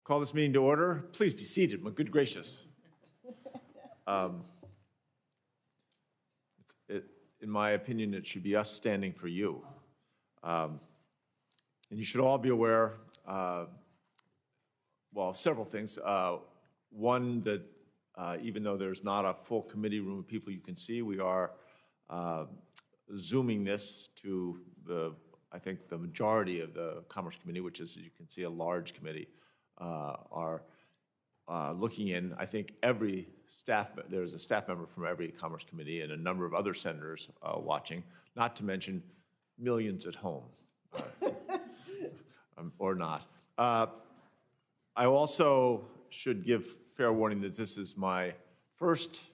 Call this meeting to order. Please be seated, my good gracious. In my opinion, it should be us standing for you. And you should all be aware, well, several things. One, that even though there's not a full committee room of people you can see, we are Zooming this to I think the majority of the Commerce Committee, which is, as you can see, a large committee, are looking in. I think every staff, there's a staff member from every Commerce Committee and a number of other senators watching, not to mention millions at home, or not. I also should give fair warning that this is my first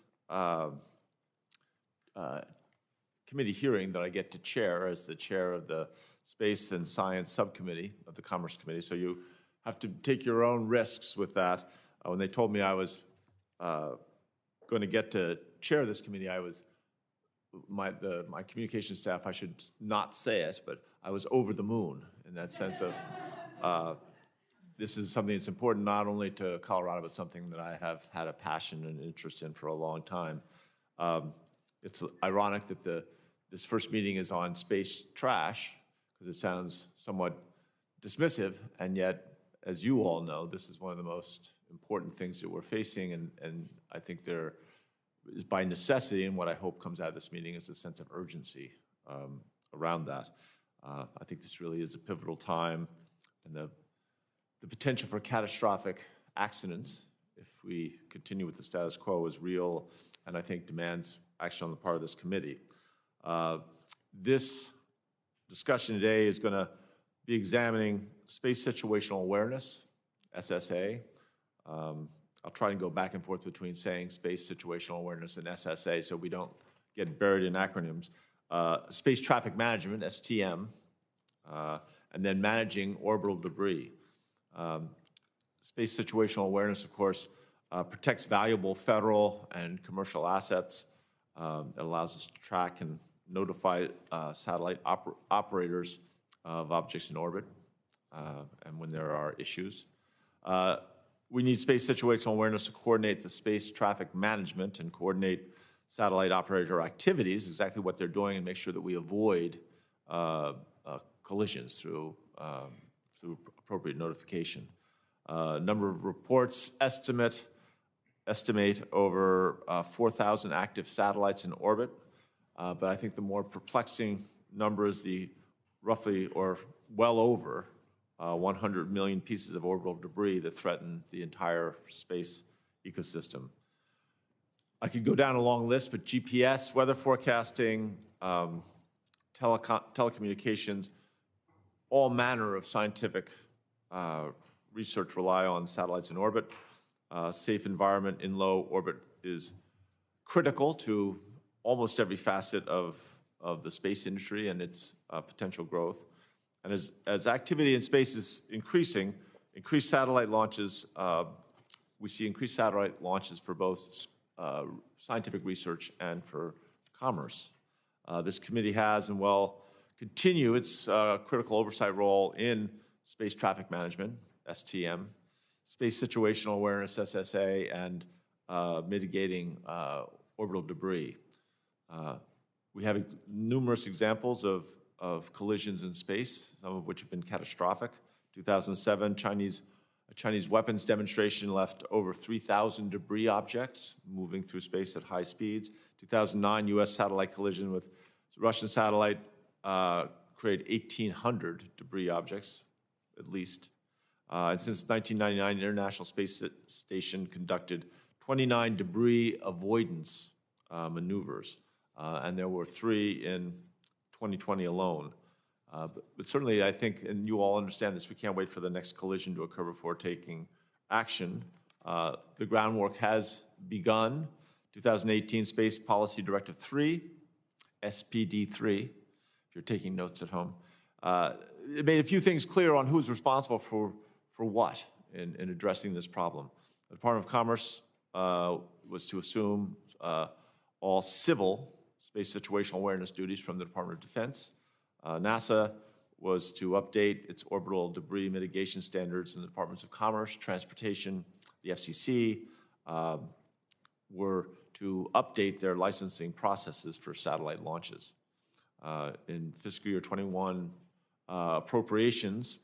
committee hearing that I get to chair as the chair of the Space and Science Subcommittee of the Commerce Committee. So you have to take your own risks with that. When they told me I was going to get to chair this committee, I was my communication staff, I should not say it, but I was over the moon in that sense of this is something that's important not only to Colorado, but something that I have had a passion and interest in for a long time. It's ironic that this first meeting is on space trash, because it sounds somewhat dismissive, and yet, as you all know, this is one of the most important things that we're facing, and I think there is, by necessity, and what I hope comes out of this meeting is a sense of urgency around that. I think this really is a pivotal time, and the potential for catastrophic accidents, if we continue with the status quo, is real, and I think demands action on the part of this committee. This discussion today is going to be examining space situational awareness, SSA. I'll try and go back and forth between saying space situational awareness and SSA so we don't get buried in acronyms. Space traffic management, STM, and then managing orbital debris. Space situational awareness, of course, protects valuable federal and commercial assets. It allows us to track and notify satellite operators of objects in orbit and when there are issues. We need space situational awareness to coordinate the space traffic management and coordinate satellite operator activities, exactly what they're doing, and make sure that we avoid collisions through appropriate notification. Number of reports estimate over 4,000 active satellites in orbit, but I think the more perplexing number is the roughly or well over 100 million pieces of orbital debris that threaten the entire space ecosystem. I could go down a long list, but GPS, weather forecasting, telecommunications, all manner of scientific research rely on satellites in orbit. Safe environment in low orbit is critical to almost every facet of the space industry and its potential growth. And as activity in space is increasing, increased satellite launches, we see increased satellite launches for both scientific research and for commerce. This committee has and will continue its critical oversight role in space traffic management, STM, space situational awareness, SSA, and mitigating orbital debris. We have numerous examples of collisions in space, some of which have been catastrophic. 2007, a Chinese weapons demonstration left over 3,000 debris objects moving through space at high speeds. 2009, U.S. satellite collision with Russian satellite created 1,800 debris objects, at least. And since 1999, the International Space Station conducted 29 debris avoidance maneuvers, and there were 3 in 2020 alone. But certainly, I think, and you all understand this, we can't wait for the next collision to occur before taking action. The groundwork has begun. 2018 Space Policy Directive 3, SPD 3, if you're taking notes at home. It made a few things clear on who's responsible for what in addressing this problem. The Department of Commerce was to assume all civil space situational awareness duties from the Department of Defense. NASA was to update its orbital debris mitigation standards in the Departments of Commerce, Transportation, the FCC, were to update their licensing processes for satellite launches. In fiscal year 21 appropriations,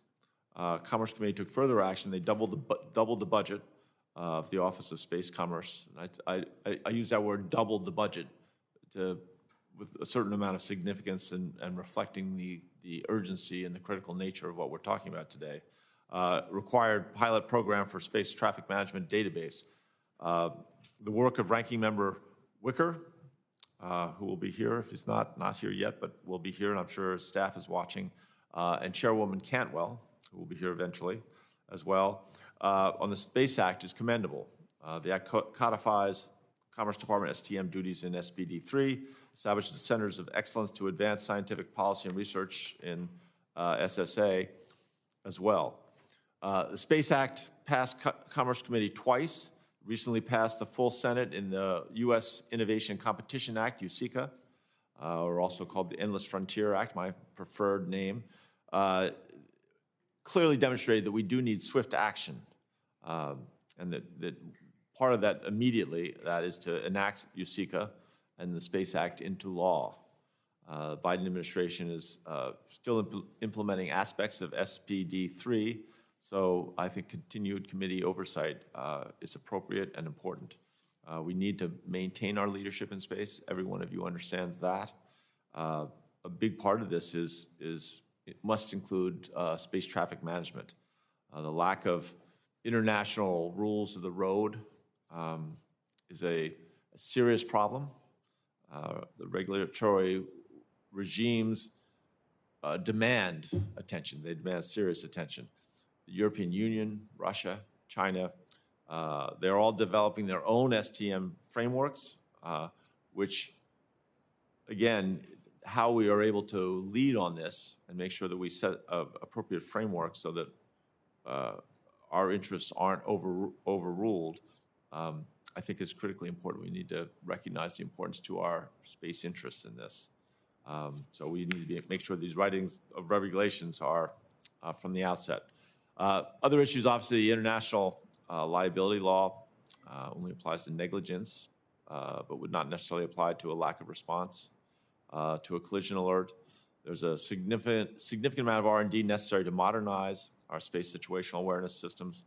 Commerce Committee took further action. They doubled the budget of the Office of Space Commerce. And I use that word, doubled the budget, with a certain amount of significance and reflecting the urgency and the critical nature of what we're talking about today. Required pilot program for space traffic management database. The work of Ranking Member Wicker, who will be here if he's not here yet, but will be here, and I'm sure his staff is watching, and Chairwoman Cantwell, who will be here eventually as well, on the Space Act is commendable. The Act codifies Commerce Department STM duties in SPD3, establishes the Centers of Excellence to advance scientific policy and research in SSA as well. The Space Act passed Commerce Committee twice, recently passed the full Senate in the U.S. Innovation Competition Act, USICA, or also called the Endless Frontier Act, my preferred name, clearly demonstrated that we do need swift action, and that part of that immediately, that is to enact USICA and the Space Act into law. The Biden administration is still implementing aspects of SPD3, so I think continued committee oversight is appropriate and important. We need to maintain our leadership in space. Every one of you understands that. A big part of this is it must include space traffic management. The lack of international rules of the road is a serious problem. The regulatory regimes demand attention. They demand serious attention. The European Union, Russia, China, they're all developing their own STM frameworks, which, again, how we are able to lead on this and make sure that we set appropriate frameworks so that our interests aren't overruled, I think is critically important. We need to recognize the importance to our space interests in this. So we need to make sure these writings of regulations are from the outset. Other issues, obviously, international liability law only applies to negligence, but would not necessarily apply to a lack of response to a collision alert. There's a significant amount of R&D necessary to modernize our space situational awareness systems.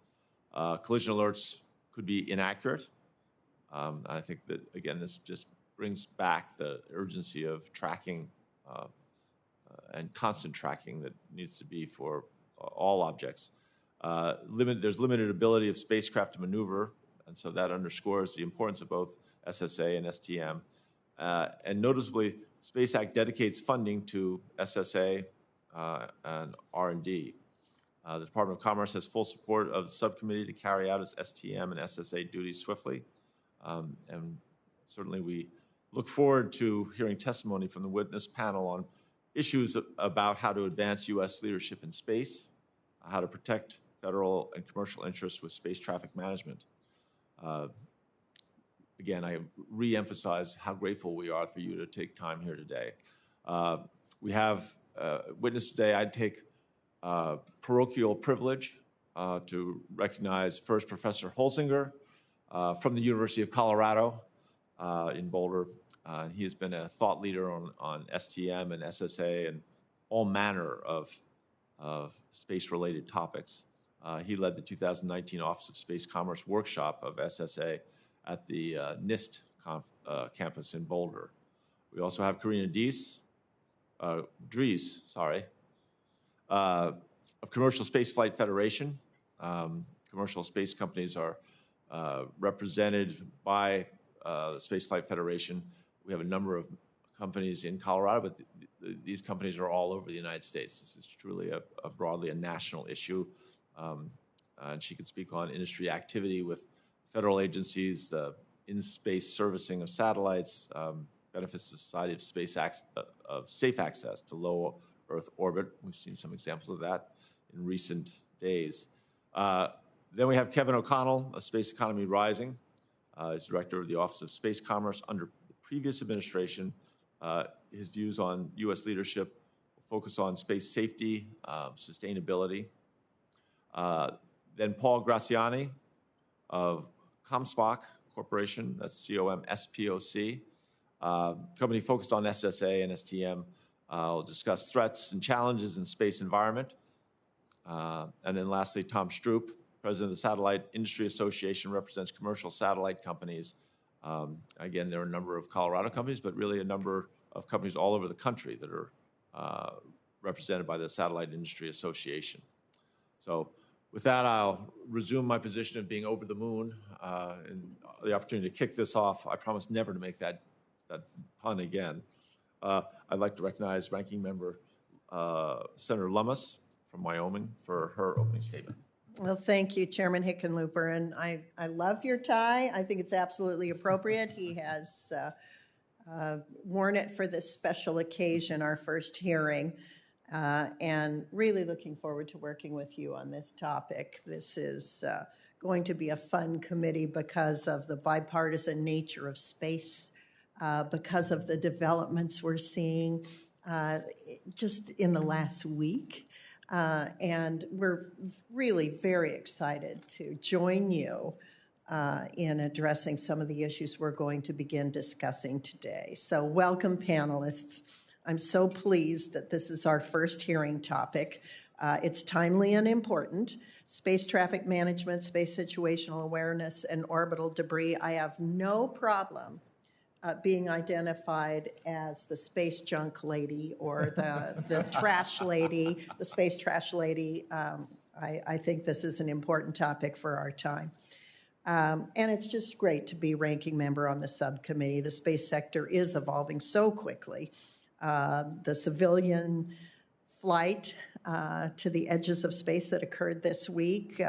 Collision alerts could be inaccurate. I think that, again, this just brings back the urgency of tracking and constant tracking that needs to be for all objects. There's limited ability of spacecraft to maneuver, and so that underscores the importance of both SSA and STM. And noticeably, Space Act dedicates funding to SSA and R&D. The Department of Commerce has full support of the subcommittee to carry out its STM and SSA duties swiftly. And certainly we look forward to hearing testimony from the witness panel on issues about how to advance U.S. leadership in space, how to protect federal and commercial interests with space traffic management. Again, I re-emphasize how grateful we are for you to take time here today. We have witness today. I'd take parochial privilege to recognize first Professor Holzinger from the University of Colorado in Boulder. He has been a thought leader on STM and SSA and all manner of space-related topics. He led the 2019 Office of Space Commerce workshop of SSA at the NIST campus in Boulder. We also have Karina Drees, of Commercial Spaceflight Federation. Commercial space companies are represented by the Spaceflight Federation. We have a number of companies in Colorado, but these companies are all over the United States. This is truly broadly a national issue. And she could speak on industry activity with federal agencies, in-space servicing of satellites, benefits to society of safe access to low Earth orbit. We've seen some examples of that in recent days. Then we have Kevin O'Connell of Space Economy Rising. He's director of the Office of Space Commerce under the previous administration. His views on U.S. leadership focus on space safety, sustainability. Then Paul Graziani of Comspoc Corporation, that's COMSPOC, company focused on SSA and STM. We'll discuss threats and challenges in space environment. And then lastly, Tom Stroop, president of the Satellite Industry Association, represents commercial satellite companies. Again, there are a number of Colorado companies, but really a number of companies all over the country that are represented by the Satellite Industry Association. So with that, I'll resume my position of being over the moon and the opportunity to kick this off. I promise never to make that pun again. I'd like to recognize Ranking Member Senator Lummis from Wyoming for her opening statement. Well, thank you, Chairman Hickenlooper, and I love your tie. I think it's absolutely appropriate. He has worn it for this special occasion, our first hearing, and really looking forward to working with you on this topic. This is going to be a fun committee because of the bipartisan nature of space, because of the developments we're seeing just in the last week. And we're really very excited to join you in addressing some of the issues we're going to begin discussing today. So welcome, panelists. I'm so pleased that this is our first hearing topic. It's timely and important. Space traffic management, space situational awareness, and orbital debris. I have no problem being identified as the space junk lady or the trash lady, the space trash lady. I think this is an important topic for our time. And it's just great to be ranking member on the subcommittee. The space sector is evolving so quickly. The civilian flight to the edges of space that occurred this week,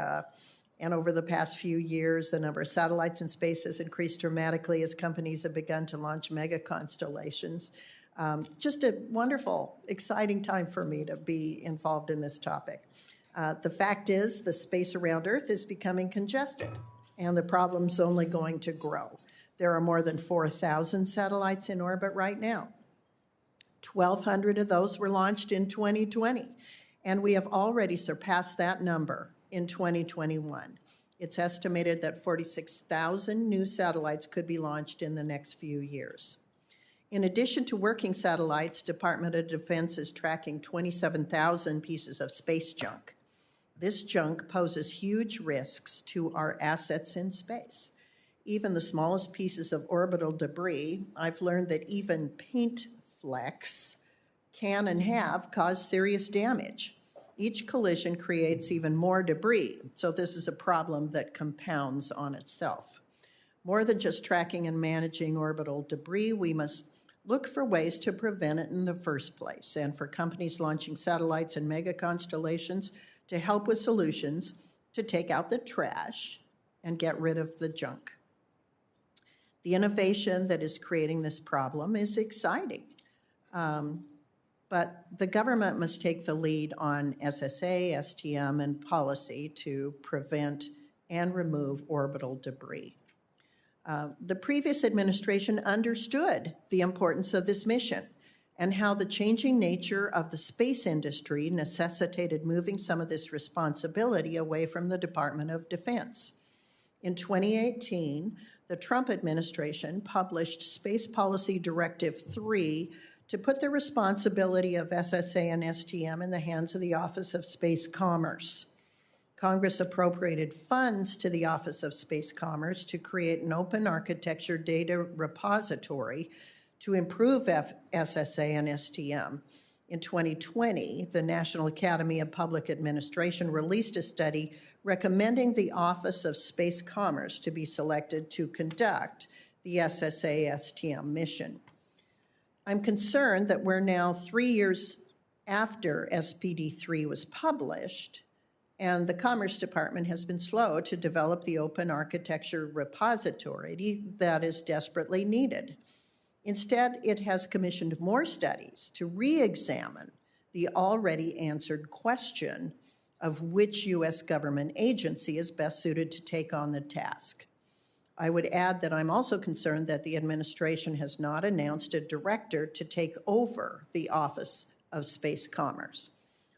and over the past few years, the number of satellites in space has increased dramatically as companies have begun to launch mega constellations. Just a wonderful, exciting time for me to be involved in this topic. The fact is, the space around Earth is becoming congested, and the problem's only going to grow. There are more than 4,000 satellites in orbit right now. 1,200 of those were launched in 2020, and we have already surpassed that number in 2021. It's estimated that 46,000 new satellites could be launched in the next few years. In addition to working satellites, Department of Defense is tracking 27,000 pieces of space junk. This junk poses huge risks to our assets in space. Even the smallest pieces of orbital debris, I've learned that even paint flecks can and have caused serious damage. Each collision creates even more debris, so this is a problem that compounds on itself. More than just tracking and managing orbital debris, we must look for ways to prevent it in the first place, and for companies launching satellites and mega constellations to help with solutions to take out the trash and get rid of the junk. The innovation that is creating this problem is exciting. But the government must take the lead on SSA, STM, and policy to prevent and remove orbital debris. The previous administration understood the importance of this mission and how the changing nature of the space industry necessitated moving some of this responsibility away from the Department of Defense. In 2018, the Trump administration published Space Policy Directive 3 to put the responsibility of SSA and STM in the hands of the Office of Space Commerce. Congress appropriated funds to the Office of Space Commerce to create an open architecture data repository to improve SSA and STM. In 2020, the National Academy of Public Administration released a study recommending the Office of Space Commerce to be selected to conduct the SSA-STM mission. I'm concerned that we're now 3 years after SPD3 was published, and the Commerce Department has been slow to develop the open architecture repository that is desperately needed. Instead, it has commissioned more studies to re-examine the already answered question of which U.S. government agency is best suited to take on the task. I would add that I'm also concerned that the administration has not announced a director to take over the Office of space commerce.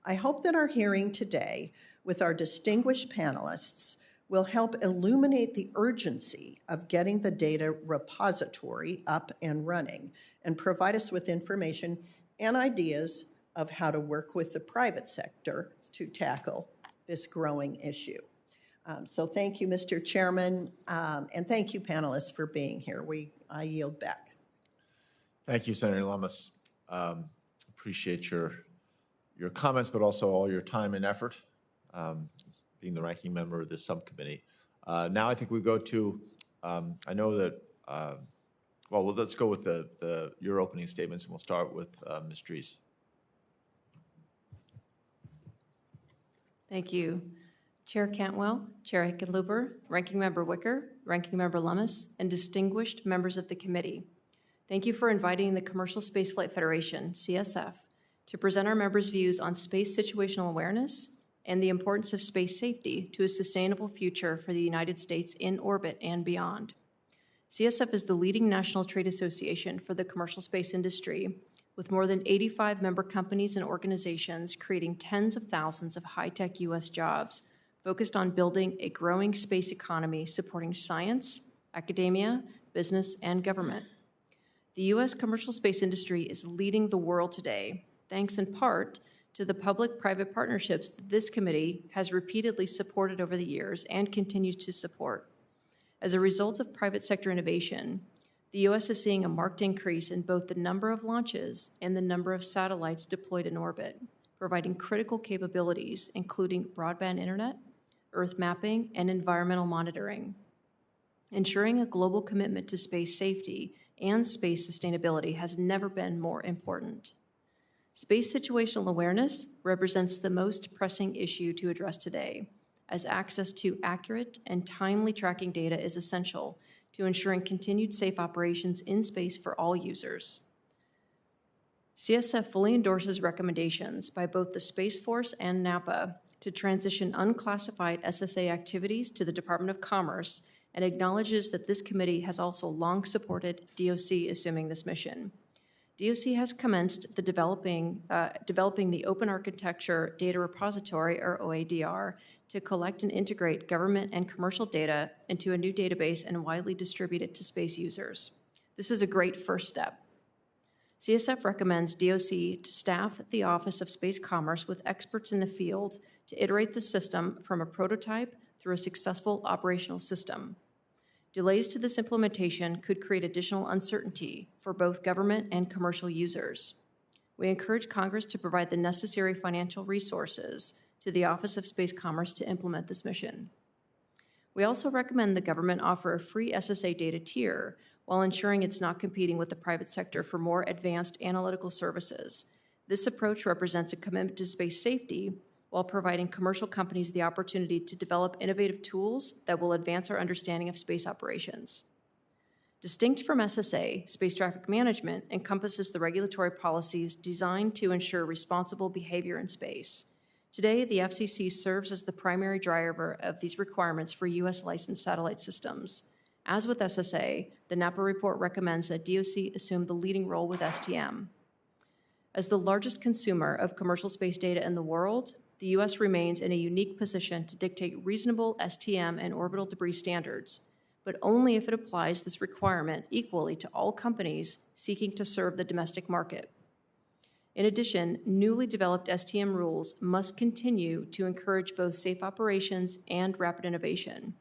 I hope that our hearing today with our distinguished panelists will help illuminate the urgency of getting the data repository up and running and provide us with information and ideas of how to work with the private sector to tackle this growing issue. So thank you, Mr. Chairman, and thank you, panelists, for being here. I yield back. Thank you, Senator Lummis. Appreciate your comments, but also all your time and effort, being the ranking member of this subcommittee. Now I think we go to, I know that, well, let's go with your opening statements, and we'll start with Ms. Drees. Thank you. Chair Cantwell, Chair Hickenlooper, Ranking Member Wicker, Ranking Member Lummis, and distinguished members of the committee. Thank you for inviting the Commercial Spaceflight Federation, CSF, to present our members' views on space situational awareness and the importance of space safety to a sustainable future for the United States in orbit and beyond. CSF is the leading national trade association for the commercial space industry, with more than 85 member companies and organizations creating tens of thousands of high-tech U.S. jobs focused on building a growing space economy supporting science, academia, business, and government. The U.S. commercial space industry is leading the world today, thanks in part to the public-private partnerships that this committee has repeatedly supported over the years and continues to support. As a result of private sector innovation, the U.S. is seeing a marked increase in both the number of launches and the number of satellites deployed in orbit, providing critical capabilities, including broadband internet, Earth mapping, and environmental monitoring. Ensuring a global commitment to space safety and space sustainability has never been more important. Space situational awareness represents the most pressing issue to address today, as access to accurate and timely tracking data is essential to ensuring continued safe operations in space for all users. CSF fully endorses recommendations by both the Space Force and NAPA to transition unclassified SSA activities to the Department of Commerce, and acknowledges that this committee has also long supported DOC assuming this mission. DOC has commenced the developing the Open Architecture Data Repository, or OADR, to collect and integrate government and commercial data into a new database and widely distribute it to space users. This is a great first step. CSF recommends DOC to staff the Office of Space Commerce with experts in the field to iterate the system from a prototype through a successful operational system. Delays to this implementation could create additional uncertainty for both government and commercial users. We encourage Congress to provide the necessary financial resources to the Office of Space Commerce to implement this mission. We also recommend the government offer a free SSA data tier while ensuring it's not competing with the private sector for more advanced analytical services. This approach represents a commitment to space safety while providing commercial companies the opportunity to develop innovative tools that will advance our understanding of space operations. Distinct from SSA, space traffic management encompasses the regulatory policies designed to ensure responsible behavior in space. Today, the FCC serves as the primary driver of these requirements for U.S. licensed satellite systems. As with SSA, the NAPA report recommends that DOC assume the leading role with STM. As the largest consumer of commercial space data in the world, the U.S. remains in a unique position to dictate reasonable STM and orbital debris standards, but only if it applies this requirement equally to all companies seeking to serve the domestic market. In addition, newly developed STM rules must continue to encourage both safe operations and rapid innovation.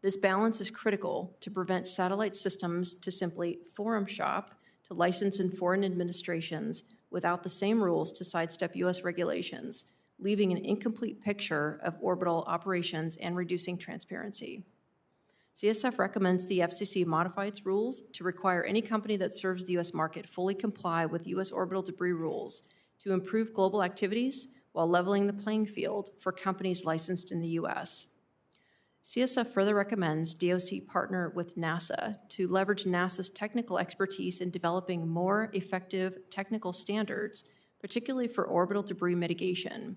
This balance is critical to prevent satellite systems to simply forum shop to license in foreign administrations without the same rules to sidestep U.S. regulations, leaving an incomplete picture of orbital operations and reducing transparency. CSF recommends the FCC modify its rules to require any company that serves the U.S. market fully comply with U.S. orbital debris rules to improve global activities while leveling the playing field for companies licensed in the U.S. CSF further recommends DOC partner with NASA to leverage NASA's technical expertise in developing more effective technical standards, particularly for orbital debris mitigation.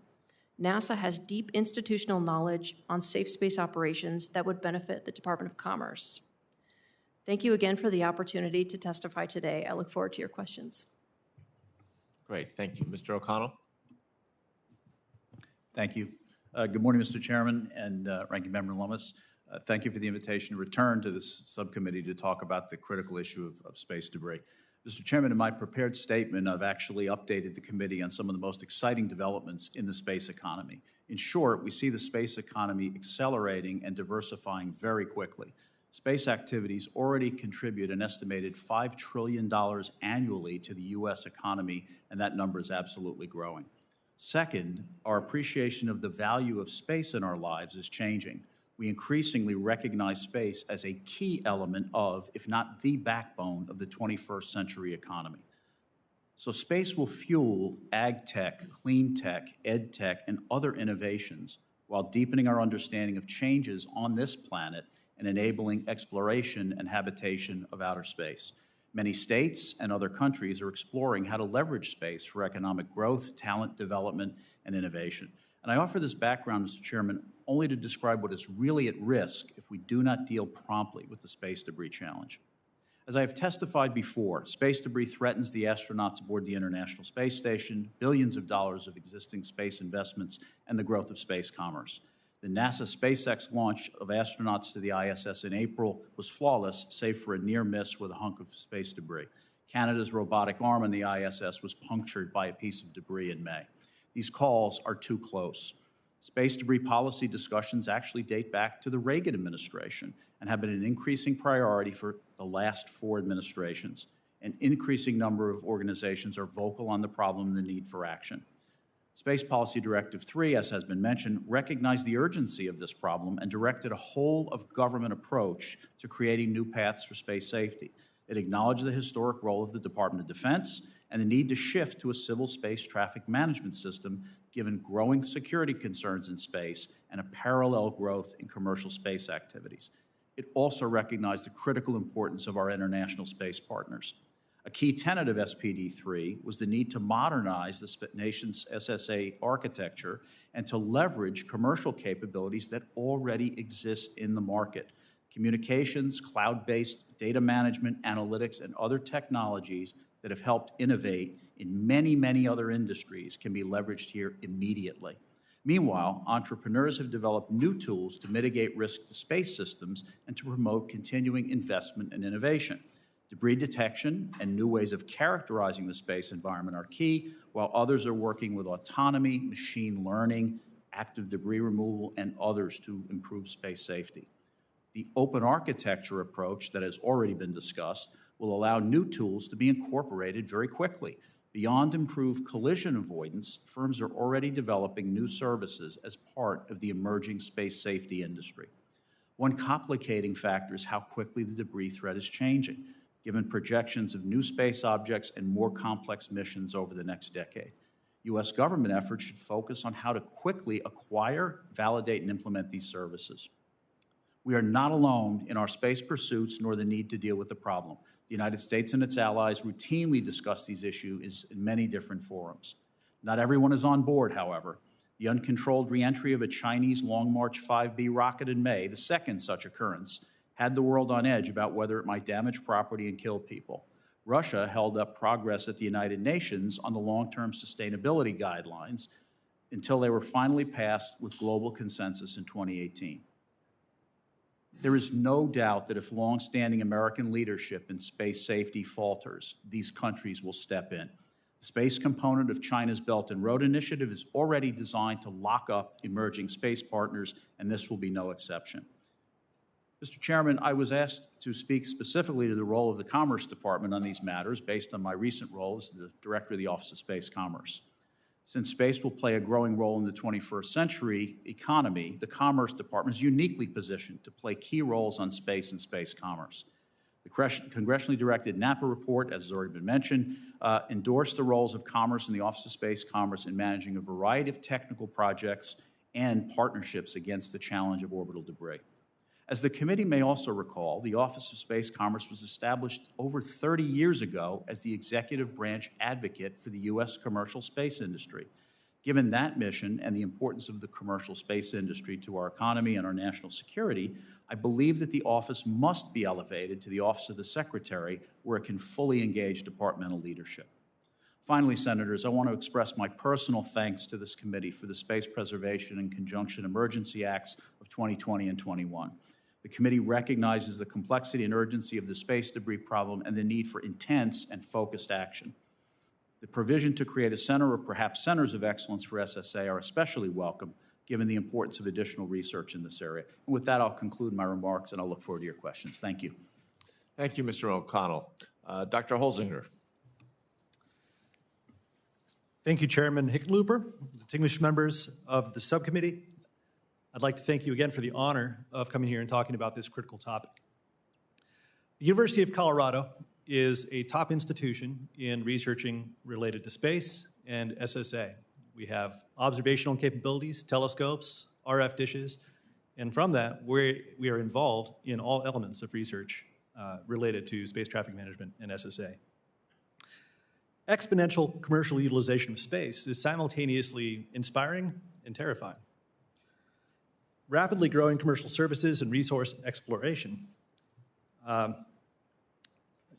NASA has deep institutional knowledge on safe space operations that would benefit the Department of Commerce. Thank you again for the opportunity to testify today. I look forward to your questions. Great, thank you. Mr. O'Connell? Thank you. Good morning, Mr. Chairman and Ranking Member Lummis. Thank you for the invitation to return to this subcommittee to talk about the critical issue of space debris. Mr. Chairman, in my prepared statement, I've actually updated the committee on some of the most exciting developments in the space economy. In short, we see the space economy accelerating and diversifying very quickly. Space activities already contribute an estimated $5 trillion annually to the U.S. economy, and that number is absolutely growing. Second, our appreciation of the value of space in our lives is changing. We increasingly recognize space as a key element of, if not the backbone of the 21st century economy. So space will fuel ag tech, clean tech, ed tech, and other innovations while deepening our understanding of changes on this planet and enabling exploration and habitation of outer space. Many states and other countries are exploring how to leverage space for economic growth, talent development, and innovation. And I offer this background, Mr. Chairman, only to describe what is really at risk if we do not deal promptly with the space debris challenge. As I have testified before, space debris threatens the astronauts aboard the International Space Station, billions of dollars of existing space investments, and the growth of space commerce. The NASA SpaceX launch of astronauts to the ISS in April was flawless, save for a near miss with a hunk of space debris. Canada's robotic arm on the ISS was punctured by a piece of debris in May. These calls are too close. Space debris policy discussions actually date back to the Reagan administration and have been an increasing priority for the last 4 administrations. An increasing number of organizations are vocal on the problem and the need for action. Space Policy Directive 3, as has been mentioned, recognized the urgency of this problem and directed a whole-of-government approach to creating new paths for space safety. It acknowledged the historic role of the Department of Defense and the need to shift to a civil space traffic management system given growing security concerns in space and a parallel growth in commercial space activities. It also recognized the critical importance of our international space partners. A key tenet of SPD3 was the need to modernize the nation's SSA architecture and to leverage commercial capabilities that already exist in the market. Communications, cloud-based data management, analytics, and other technologies that have helped innovate in many, many other industries can be leveraged here immediately. Meanwhile, entrepreneurs have developed new tools to mitigate risk to space systems and to promote continuing investment and innovation. Debris detection and new ways of characterizing the space environment are key, while others are working with autonomy, machine learning, active debris removal, and others to improve space safety. The open architecture approach that has already been discussed will allow new tools to be incorporated very quickly. Beyond improved collision avoidance, firms are already developing new services as part of the emerging space safety industry. One complicating factor is how quickly the debris threat is changing, given projections of new space objects and more complex missions over the next decade. U.S. government efforts should focus on how to quickly acquire, validate, and implement these services. We are not alone in our space pursuits nor the need to deal with the problem. The United States and its allies routinely discuss these issues in many different forums. Not everyone is on board, however. The uncontrolled reentry of a Chinese Long March 5B rocket in May, the second such occurrence, had the world on edge about whether it might damage property and kill people. Russia held up progress at the United Nations on the long-term sustainability guidelines until they were finally passed with global consensus in 2018. There is no doubt that if long-standing American leadership in space safety falters, these countries will step in. The space component of China's Belt and Road Initiative is already designed to lock up emerging space partners, and this will be no exception. Mr. Chairman, I was asked to speak specifically to the role of the Commerce Department on these matters based on my recent role as the Director of the Office of Space Commerce. Since space will play a growing role in the 21st century economy, the Commerce Department is uniquely positioned to play key roles on space and space commerce. The congressionally directed NAPA report, as has already been mentioned, endorsed the roles of Commerce and the Office of Space Commerce in managing a variety of technical projects and partnerships against the challenge of orbital debris. As the committee may also recall, the Office of Space Commerce was established over 30 years ago as the executive branch advocate for the U.S. commercial space industry. Given that mission and the importance of the commercial space industry to our economy and our national security, I believe that the office must be elevated to the Office of the Secretary, where it can fully engage departmental leadership. Finally, Senators, I want to express my personal thanks to this committee for the Space Preservation and Conjunction Emergency Acts of 2020 and 21. The committee recognizes the complexity and urgency of the space debris problem and the need for intense and focused action. The provision to create a center or perhaps centers of excellence for SSA are especially welcome, given the importance of additional research in this area. And with that, I'll conclude my remarks, and I'll look forward to your questions. Thank you. Thank you, Mr. O'Connell. Dr. Holzinger. Thank you, Chairman Hickenlooper, distinguished members of the subcommittee. I'd like to thank you again for the honor of coming here and talking about this critical topic. The University of Colorado is a top institution in researching related to space and SSA. We have observational capabilities, telescopes, RF dishes, and from that, we are involved in all elements of research related to space traffic management and SSA. Exponential commercial utilization of space is simultaneously inspiring and terrifying. Rapidly growing commercial services and resource exploration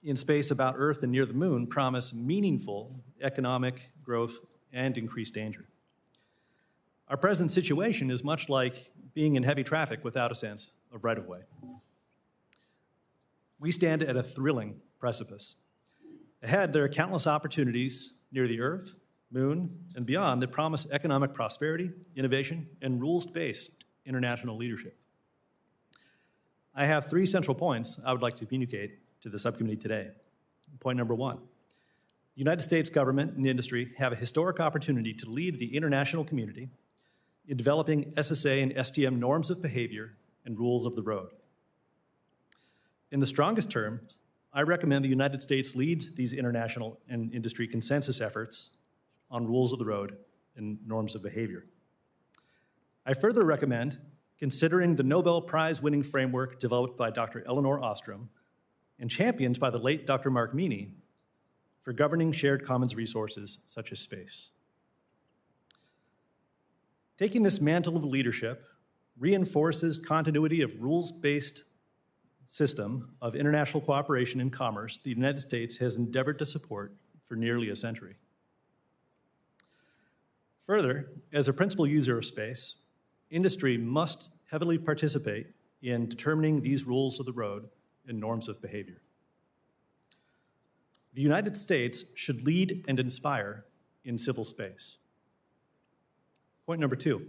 in space about Earth and near the moon promise meaningful economic growth and increased danger. Our present situation is much like being in heavy traffic without a sense of right-of-way. We stand at a thrilling precipice. Ahead, there are countless opportunities near the Earth, moon, and beyond that promise economic prosperity, innovation, and rules-based international leadership. I have 3 central points I would like to communicate to the subcommittee today. Point number 1, the United States government and industry have a historic opportunity to lead the international community in developing SSA and STM norms of behavior and rules of the road. In the strongest terms, I recommend the United States leads these international and industry consensus efforts on rules of the road and norms of behavior. I further recommend considering the Nobel Prize-winning framework developed by Dr. Elinor Ostrom and championed by the late Dr. Mark Meany for governing shared commons resources such as space. Taking this mantle of leadership reinforces continuity of rules-based system of international cooperation and commerce the United States has endeavored to support for nearly a century. Further, as a principal user of space, industry must heavily participate in determining these rules of the road and norms of behavior. The United States should lead and inspire in civil space. Point number 2,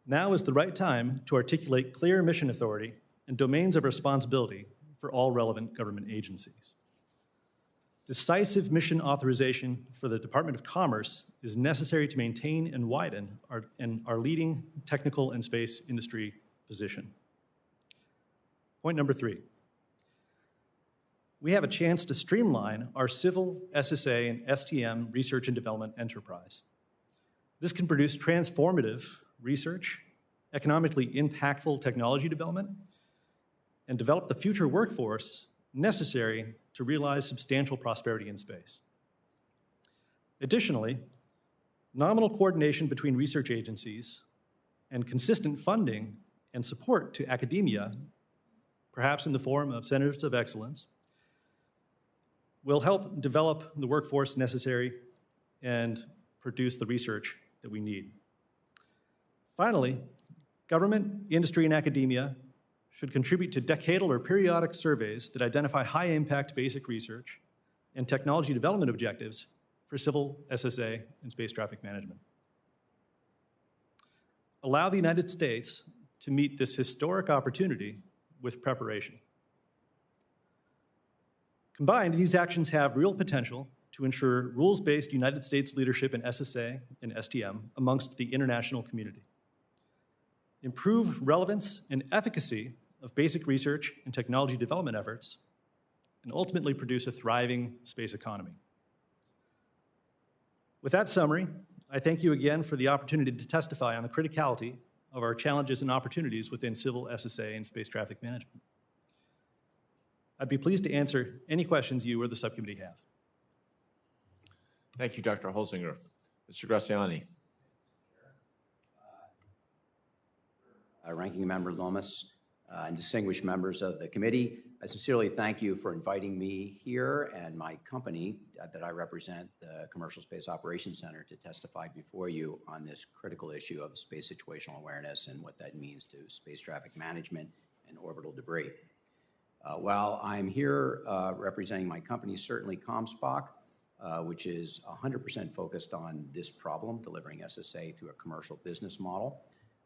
now is the right time to articulate clear mission authority and domains of responsibility for all relevant government agencies. Decisive mission authorization for the Department of Commerce is necessary to maintain and widen our leading technical and space industry position. Point number 3, we have a chance to streamline our civil SSA and STM research and development enterprise. This can produce transformative research, economically impactful technology development, and develop the future workforce necessary to realize substantial prosperity in space. Additionally, nominal coordination between research agencies and consistent funding and support to academia, perhaps in the form of centers of excellence, will help develop the workforce necessary and produce the research that we need. Finally, government, industry, and academia should contribute to decadal or periodic surveys that identify high-impact basic research and technology development objectives for civil SSA and space traffic management. Allow the United States to meet this historic opportunity with preparation. Combined, these actions have real potential to ensure rules-based United States leadership in SSA and STM amongst the international community, improve relevance and efficacy of basic research and technology development efforts, and ultimately produce a thriving space economy. With that summary, I thank you again for the opportunity to testify on the criticality of our challenges and opportunities within civil SSA and space traffic management. I'd be pleased to answer any questions you or the subcommittee have. Thank you, Dr. Holzinger. Mr. Graziani. Ranking Member Lomas, and distinguished members of the committee. I sincerely thank you for inviting me here and my company that I represent, the Commercial Space Operations Center, to testify before you on this critical issue of space situational awareness and what that means to space traffic management and orbital debris. While I'm here representing my company, certainly ComSpoc, which is 100% focused on this problem, delivering SSA through a commercial business model,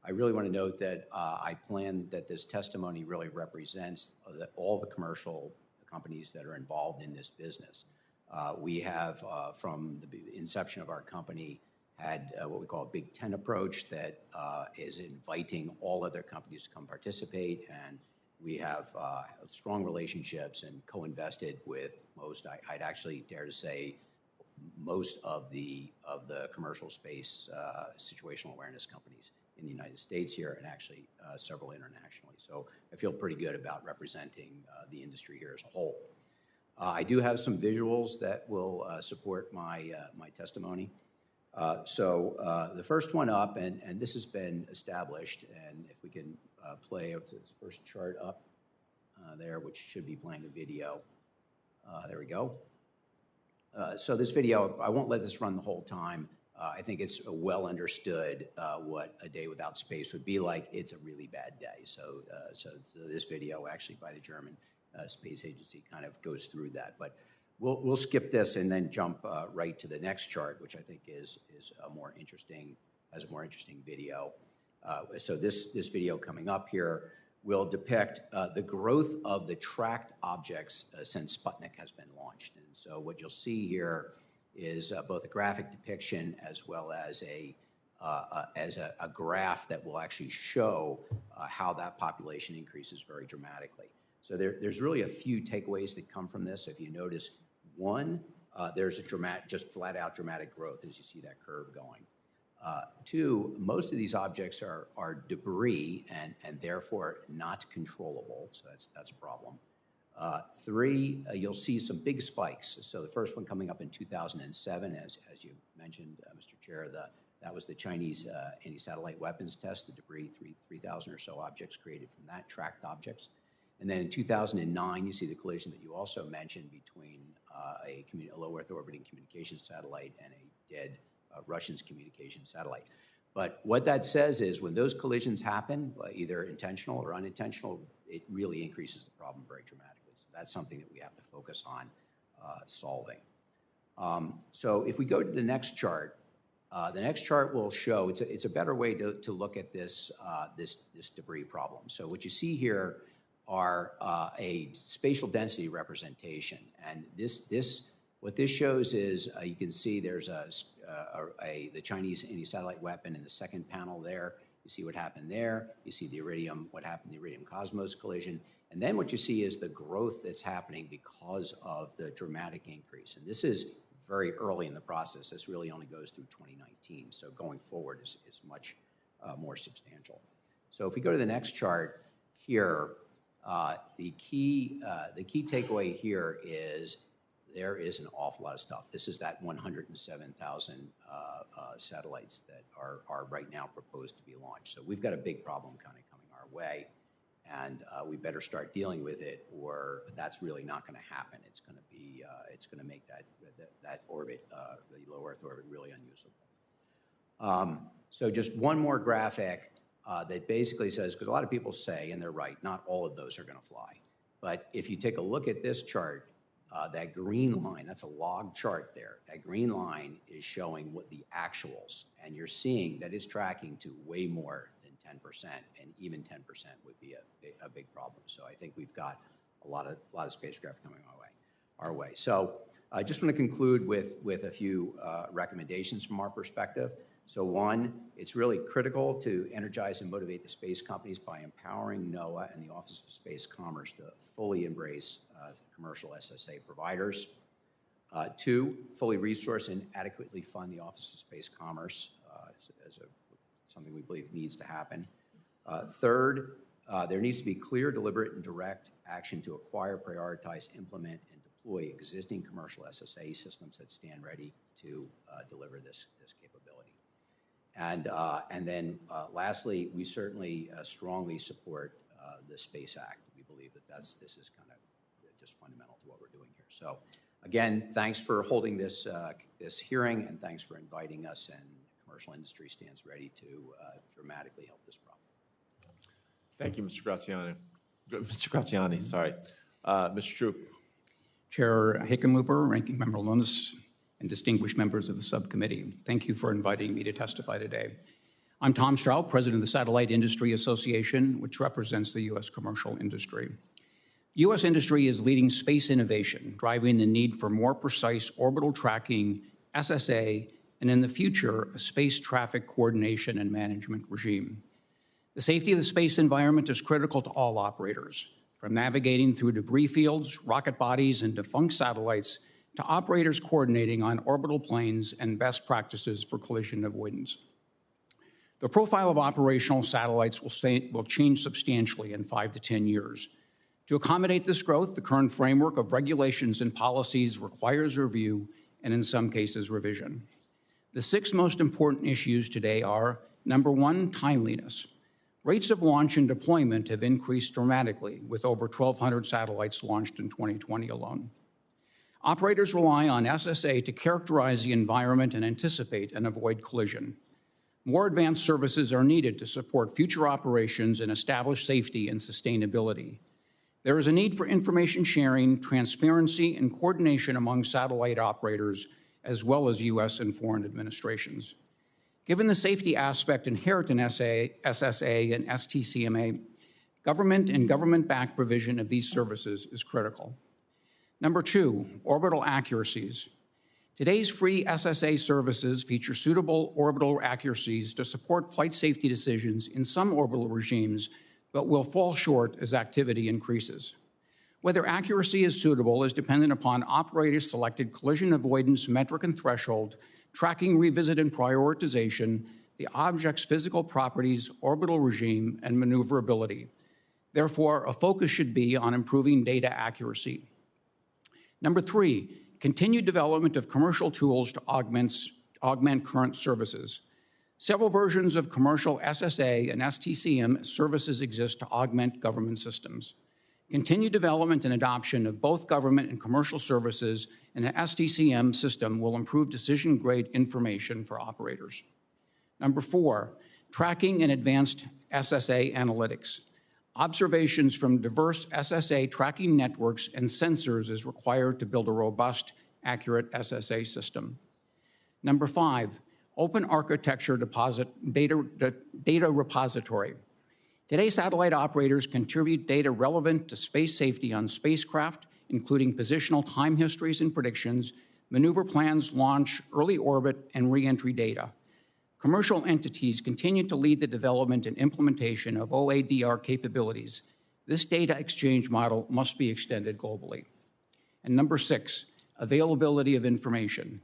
I really want to note that I plan that this testimony really represents all the commercial companies that are involved in this business. We have, from the inception of our company, had what we call a Big Ten approach that is inviting all other companies to come participate, and we have strong relationships and co-invested with most, I'd actually dare to say, most of the commercial space situational awareness companies in the United States here, and actually several internationally. So I feel pretty good about representing the industry here as a whole. I do have some visuals that will support my testimony. So the first one up, and this has been established, and if we can play up to this first chart up there, which should be playing a video. There we go. So this video, I won't let this run the whole time. I think it's well understood what a day without space would be like. It's a really bad day. So this video, actually by the German Space Agency, kind of goes through that. But we'll skip this and then jump right to the next chart, which I think is a more interesting, has a more interesting video. So this video coming up here will depict the growth of the tracked objects since Sputnik has been launched. And so what you'll see here is both a graphic depiction as well as a graph that will actually show how that population increases very dramatically. So there's really a few takeaways that come from this. If you notice, one, there's a dramatic, just flat out dramatic growth as you see that curve going. Two, most of these objects are debris and therefore not controllable, so that's a problem. Three, you'll see some big spikes. So the first one coming up in 2007, as you mentioned, Mr. Chair, that was the Chinese anti-satellite weapons test, the debris, 3,000 or so objects created from that, tracked objects. And then in 2009, you see the collision that you also mentioned between a low Earth orbiting communications satellite and a dead Russian's communication satellite. But what that says is when those collisions happen, either intentional or unintentional, it really increases the problem very dramatically. So that's something that we have to focus on solving. So if we go to the next chart will show, it's a better way to look at this debris problem. So what you see here are a spatial density representation. And what this shows is you can see there's the Chinese anti-satellite weapon in the second panel there. You see what happened there. You see the what happened in the Iridium Cosmos collision. And then what you see is the growth that's happening because of the dramatic increase. And this is very early in the process. This really only goes through 2019. So going forward is much more substantial. So if we go to the next chart here, the key takeaway here is there is an awful lot of stuff. This is that 107,000 satellites that are right now proposed to be launched. So we've got a big problem kind of coming our way, and we better start dealing with it, or that's really not going to happen. It's going to be, it's going to make that orbit, the low Earth orbit, really unusable. So just one more graphic that basically says, because a lot of people say, and they're right, not all of those are going to fly. But if you take a look at this chart, that green line, that's a log chart there. That green line is showing what the actuals, and you're seeing that it's tracking to way more than 10%, and even 10% would be a big problem. So I think we've got a lot of spacecraft coming our way. So I just want to conclude with a few recommendations from our perspective. So one, it's really critical to energize and motivate the space companies by empowering NOAA and the Office of Space Commerce to fully embrace commercial SSA providers. Two, fully resource and adequately fund the Office of Space Commerce as something we believe needs to happen. Third, there needs to be clear, deliberate, and direct action to acquire, prioritize, implement, and deploy existing commercial SSA systems that stand ready to deliver this capability. And then lastly, we certainly strongly support the Space Act. We believe that this is kind of just fundamental to what we're doing here. So again, thanks for holding this, this hearing, and thanks for inviting us, and commercial industry stands ready to dramatically help this problem. Thank you, Mr. Graziani. Mr. Graziani, sorry. Mr. Troop. Chair Hickenlooper, Ranking Member Lunas, and distinguished members of the subcommittee, thank you for inviting me to testify today. I'm Tom Straub, President of the Satellite Industry Association, which represents the U.S. commercial industry. U.S. industry is leading space innovation, driving the need for more precise orbital tracking, SSA, and in the future, a space traffic coordination and management regime. The safety of the space environment is critical to all operators, from navigating through debris fields, rocket bodies, and defunct satellites, to operators coordinating on orbital planes and best practices for collision avoidance. The profile of operational satellites will change substantially in 5 to 10 years. To accommodate this growth, the current framework of regulations and policies requires review and, in some cases, revision. The 6 most important issues today are, number 1, timeliness. Rates of launch and deployment have increased dramatically, with over 1,200 satellites launched in 2020 alone. Operators rely on SSA to characterize the environment and anticipate and avoid collision. More advanced services are needed to support future operations and establish safety and sustainability. There is a need for information sharing, transparency, and coordination among satellite operators, as well as U.S. and foreign administrations. Given the safety aspect inherent in SSA and STCMA, government and government-backed provision of these services is critical. Number 2, orbital accuracies. Today's free SSA services feature suitable orbital accuracies to support flight safety decisions in some orbital regimes, but will fall short as activity increases. Whether accuracy is suitable is dependent upon operators' selected collision avoidance metric and threshold, tracking revisit and prioritization, the object's physical properties, orbital regime, and maneuverability. Therefore, a focus should be on improving data accuracy. Number 3, continued development of commercial tools to augment current services. Several versions of commercial SSA and STCM services exist to augment government systems. Continued development and adoption of both government and commercial services in an STCM system will improve decision-grade information for operators. Number 4, tracking and advanced SSA analytics. Observations from diverse SSA tracking networks and sensors is required to build a robust, accurate SSA system. Number 5, open architecture data repository. Today, satellite operators contribute data relevant to space safety on spacecraft, including positional time histories and predictions, maneuver plans, launch, early orbit, and re-entry data. Commercial entities continue to lead the development and implementation of OADR capabilities. This data exchange model must be extended globally. And number 6, availability of information.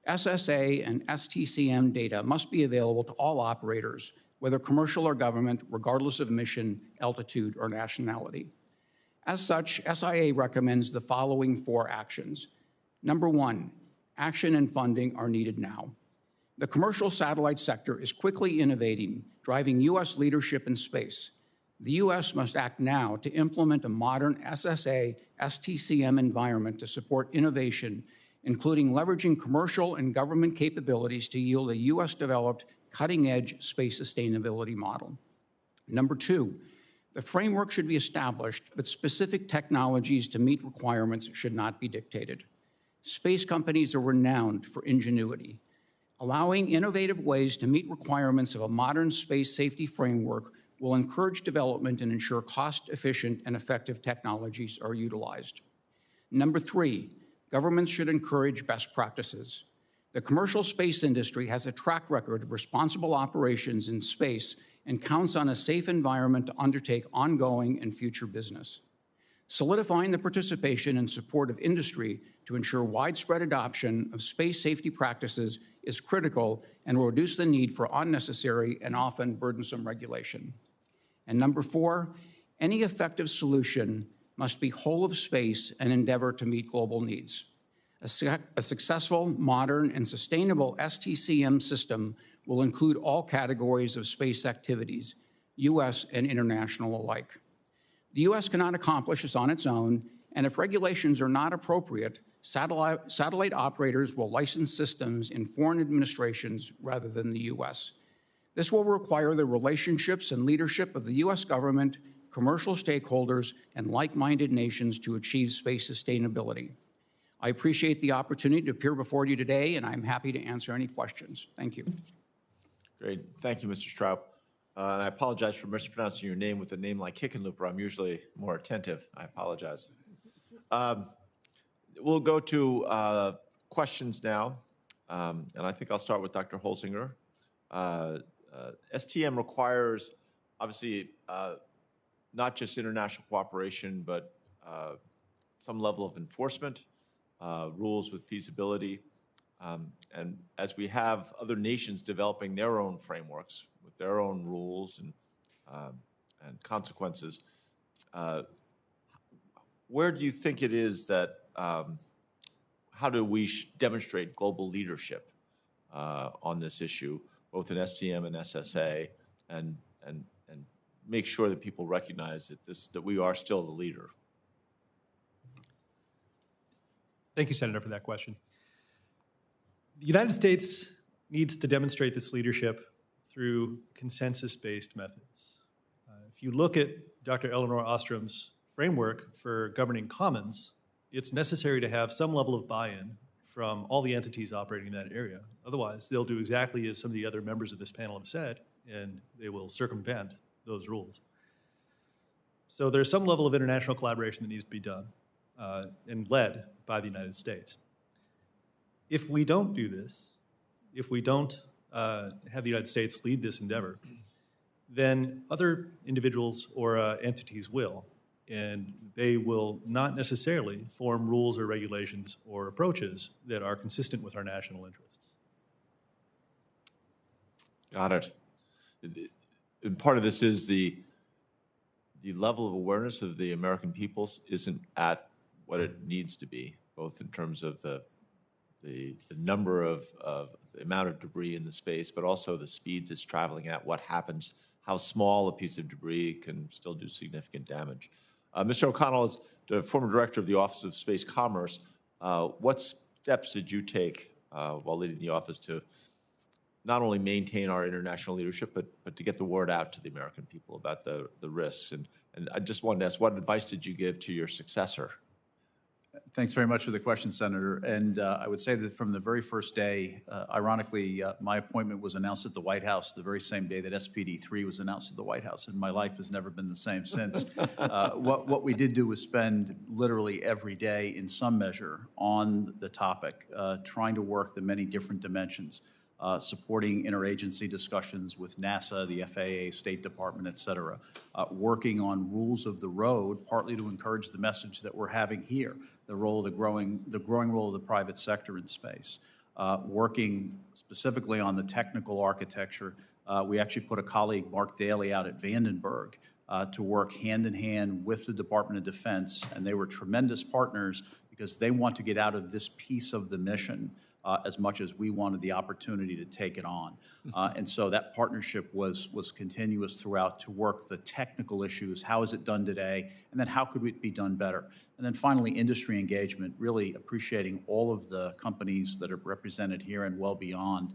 SSA and STCM data must be available to all operators, whether commercial or government, regardless of mission, altitude, or nationality. As such, SIA recommends the following 4 actions. Number 1, action and funding are needed now. The commercial satellite sector is quickly innovating, driving U.S. leadership in space. The U.S. must act now to implement a modern SSA, STCM environment to support innovation, including leveraging commercial and government capabilities to yield a U.S.-developed cutting-edge space sustainability model. Number 2, the framework should be established, but specific technologies to meet requirements should not be dictated. Space companies are renowned for ingenuity. Allowing innovative ways to meet requirements of a modern space safety framework will encourage development and ensure cost-efficient and effective technologies are utilized. Number 3, governments should encourage best practices. The commercial space industry has a track record of responsible operations in space and counts on a safe environment to undertake ongoing and future business. Solidifying the participation and support of industry to ensure widespread adoption of space safety practices is critical and will reduce the need for unnecessary and often burdensome regulation. And number 4, any effective solution must be whole of space and endeavor to meet global needs. A successful, modern, and sustainable STCM system will include all categories of space activities, U.S. and international alike. The U.S. cannot accomplish this on its own, and if regulations are not appropriate, satellite operators will license systems in foreign administrations rather than the U.S. This will require the relationships and leadership of the U.S. government, commercial stakeholders, and like-minded nations to achieve space sustainability. I appreciate the opportunity to appear before you today, and I'm happy to answer any questions. Thank you. Great. Thank you, Mr. Straub. And I apologize for mispronouncing your name with a name like Hickenlooper. I'm usually more attentive. I apologize. We'll go to questions now. And I think I'll start with Dr. Holzinger. STM requires, obviously, not just international cooperation, but some level of enforcement, rules with feasibility. And as we have other nations developing their own frameworks with their own rules and consequences, where do you think it is that, how do we demonstrate global leadership on this issue, both in STM and SSA, and make sure that people recognize that we are still the leader? Thank you, Senator, for that question. The United States needs to demonstrate this leadership through consensus-based methods. If you look at Dr. Eleanor Ostrom's framework for governing commons, it's necessary to have some level of buy-in from all the entities operating in that area. Otherwise, they'll do exactly as some of the other members of this panel have said, and they will circumvent those rules. So there's some level of international collaboration that needs to be done and led by the United States. If we don't do this, if we don't have the United States lead this endeavor, then other individuals or entities will, and they will not necessarily form rules or regulations or approaches that are consistent with our national interests. Got it. And part of this is the level of awareness of the American peoples isn't at what it needs to be, both in terms of the number of the amount of debris in the space, but also the speeds it's traveling at, what happens, how small a piece of debris can still do significant damage. Mr. O'Connell is the former director of the Office of Space Commerce. What steps did you take while leading the office to not only maintain our international leadership, but to get the word out to the American people about the risks? And I just wanted to ask, what advice did you give to your successor? Thanks very much for the question, Senator. And I would say that from the very first day, ironically, my appointment was announced at the White House the very same day that SPD3 was announced at the White House, and my life has never been the same since. What we did do was spend literally every day in some measure on the topic, trying to work the many different dimensions, supporting interagency discussions with NASA, the FAA, State Department, et cetera, working on rules of the road, partly to encourage the message that we're having here, the growing role of the private sector in space, working specifically on the technical architecture. We actually put a colleague, Mark Daly, out at Vandenberg to work hand in hand with the Department of Defense, and they were tremendous partners because they want to get out of this piece of the mission as much as we wanted the opportunity to take it on. And so that partnership was continuous throughout to work the technical issues. How is it done today? And then how could it be done better? And then finally, industry engagement, really appreciating all of the companies that are represented here and well beyond.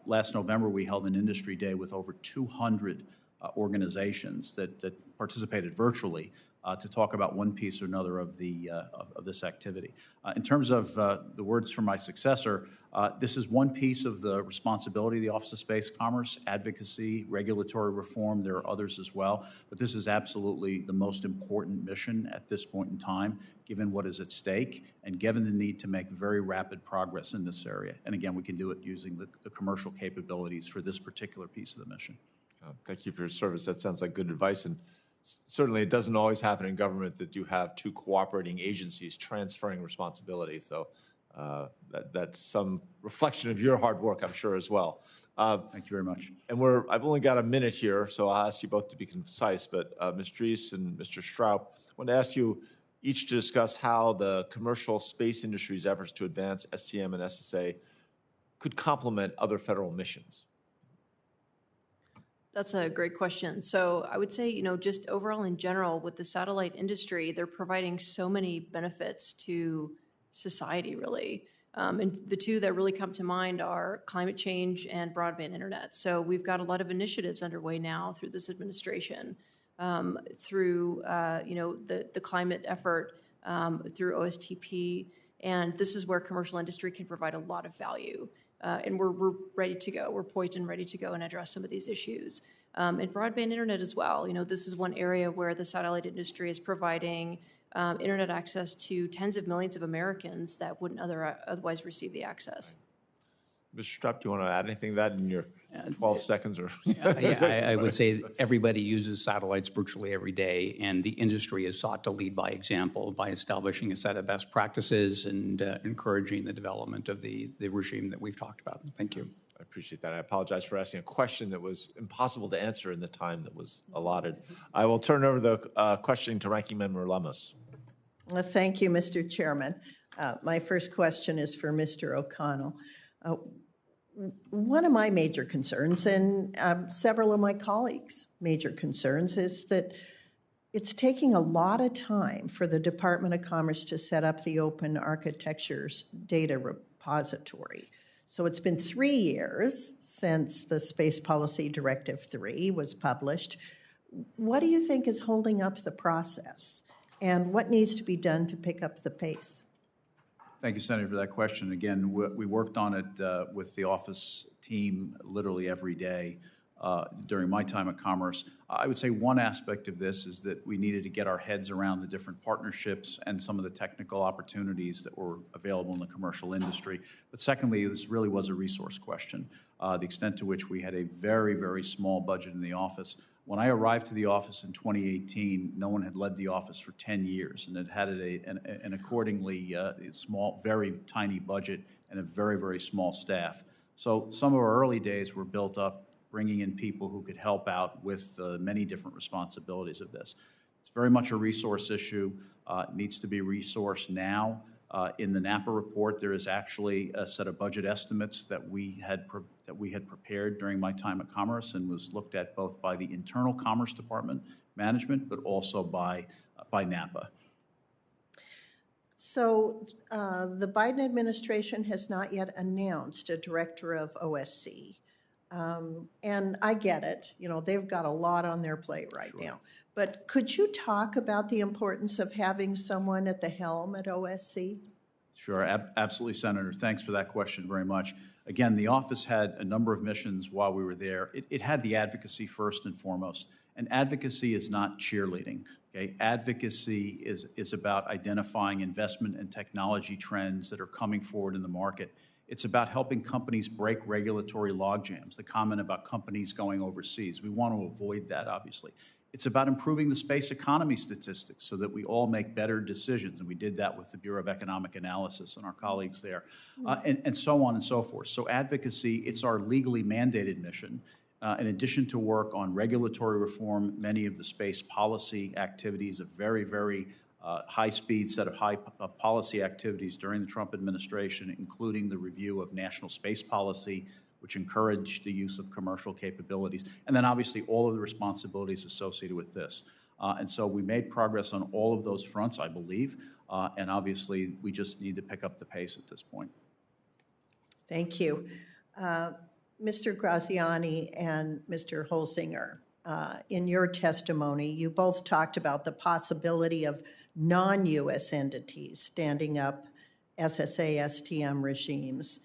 Last November, we held an industry day with over 200 organizations that participated virtually to talk about one piece or another of this activity. In terms of the words from my successor, this is one piece of the responsibility of the Office of Space Commerce, advocacy, regulatory reform. There are others as well, but this is absolutely the most important mission at this point in time, given what is at stake and given the need to make very rapid progress in this area. And again, we can do it using the commercial capabilities for this particular piece of the mission. Thank you for your service. That sounds like good advice. And certainly it doesn't always happen in government that you have two cooperating agencies transferring responsibility. So that's some reflection of your hard work, I'm sure, as well. Thank you very much. And I've only got a minute here, so I'll ask you both to be concise. But Ms. Drees and Mr. Straub, I want to ask you each to discuss how the commercial space industry's efforts to advance STM and SSA could complement other federal missions. That's a great question. So I would say, just overall in general, with the satellite industry, they're providing so many benefits to society, really. And the two that really come to mind are climate change and broadband internet. So we've got a lot of initiatives underway now through this administration, through the climate effort, through OSTP, and this is where commercial industry can provide a lot of value. And we're ready to go. We're poised and ready to go and address some of these issues. And broadband internet as well. This is one area where the satellite industry is providing internet access to tens of millions of Americans that wouldn't otherwise receive the access. Mr. Strapp, do you want to add anything to that in your 12 seconds? Or I would say everybody uses satellites virtually every day, and the industry has sought to lead by example by establishing a set of best practices and encouraging the development of the regime that we've talked about. Thank you. I appreciate that. I apologize for asking a question that was impossible to answer in the time that was allotted. I will turn over the questioning to Ranking Member Lummis. Well, thank you, Mr. Chairman. My first question is for Mr. O'Connell. One of my major concerns, and several of my colleagues' major concerns, is that it's taking a lot of time for the Department of Commerce to set up the open architecture's data repository. So it's been 3 years since the Space Policy Directive 3 was published. What do you think is holding up the process? And what needs to be done to pick up the pace? Thank you, Senator, for that question. Again, we worked on it with the office team literally every day during my time at Commerce. I would say one aspect of this is that we needed to get our heads around the different partnerships and some of the technical opportunities that were available in the commercial industry. But secondly, this really was a resource question, the extent to which we had a very, very small budget in the office. When I arrived to the office in 2018, no one had led the office for 10 years, and it had an accordingly small, very tiny budget and a very, very small staff. So some of our early days were built up bringing in people who could help out with many different responsibilities of this. It's very much a resource issue. It needs to be resourced now. In the Napa report, there is actually a set of budget estimates that we had prepared during my time at Commerce and was looked at both by the internal Commerce Department management, but also by Napa. So the Biden administration has not yet announced a director of OSC. And I get it, they've got a lot on their plate right now. But could you talk about the importance of having someone at the helm at OSC? Sure, absolutely, Senator. Thanks for that question very much. Again, the office had a number of missions while we were there. It had the advocacy first and foremost. And advocacy is not cheerleading. Okay? Advocacy is about identifying investment and technology trends that are coming forward in the market. It's about helping companies break regulatory logjams, the comment about companies going overseas. We want to avoid that, obviously. It's about improving the space economy statistics so that we all make better decisions, and we did that with the Bureau of Economic Analysis and our colleagues there, and so on and so forth. So advocacy, it's our legally mandated mission. In addition to work on regulatory reform, many of the space policy activities, a very, very high-speed set of policy activities during the Trump administration, including the review of national space policy, which encouraged the use of commercial capabilities, and then obviously all of the responsibilities associated with this. And so we made progress on all of those fronts, I believe, and obviously we just need to pick up the pace at this point. Thank you. Mr. Graziani and Mr. Holsinger, in your testimony, you both talked about the possibility of non-U.S. entities standing up SSA, STM regimes.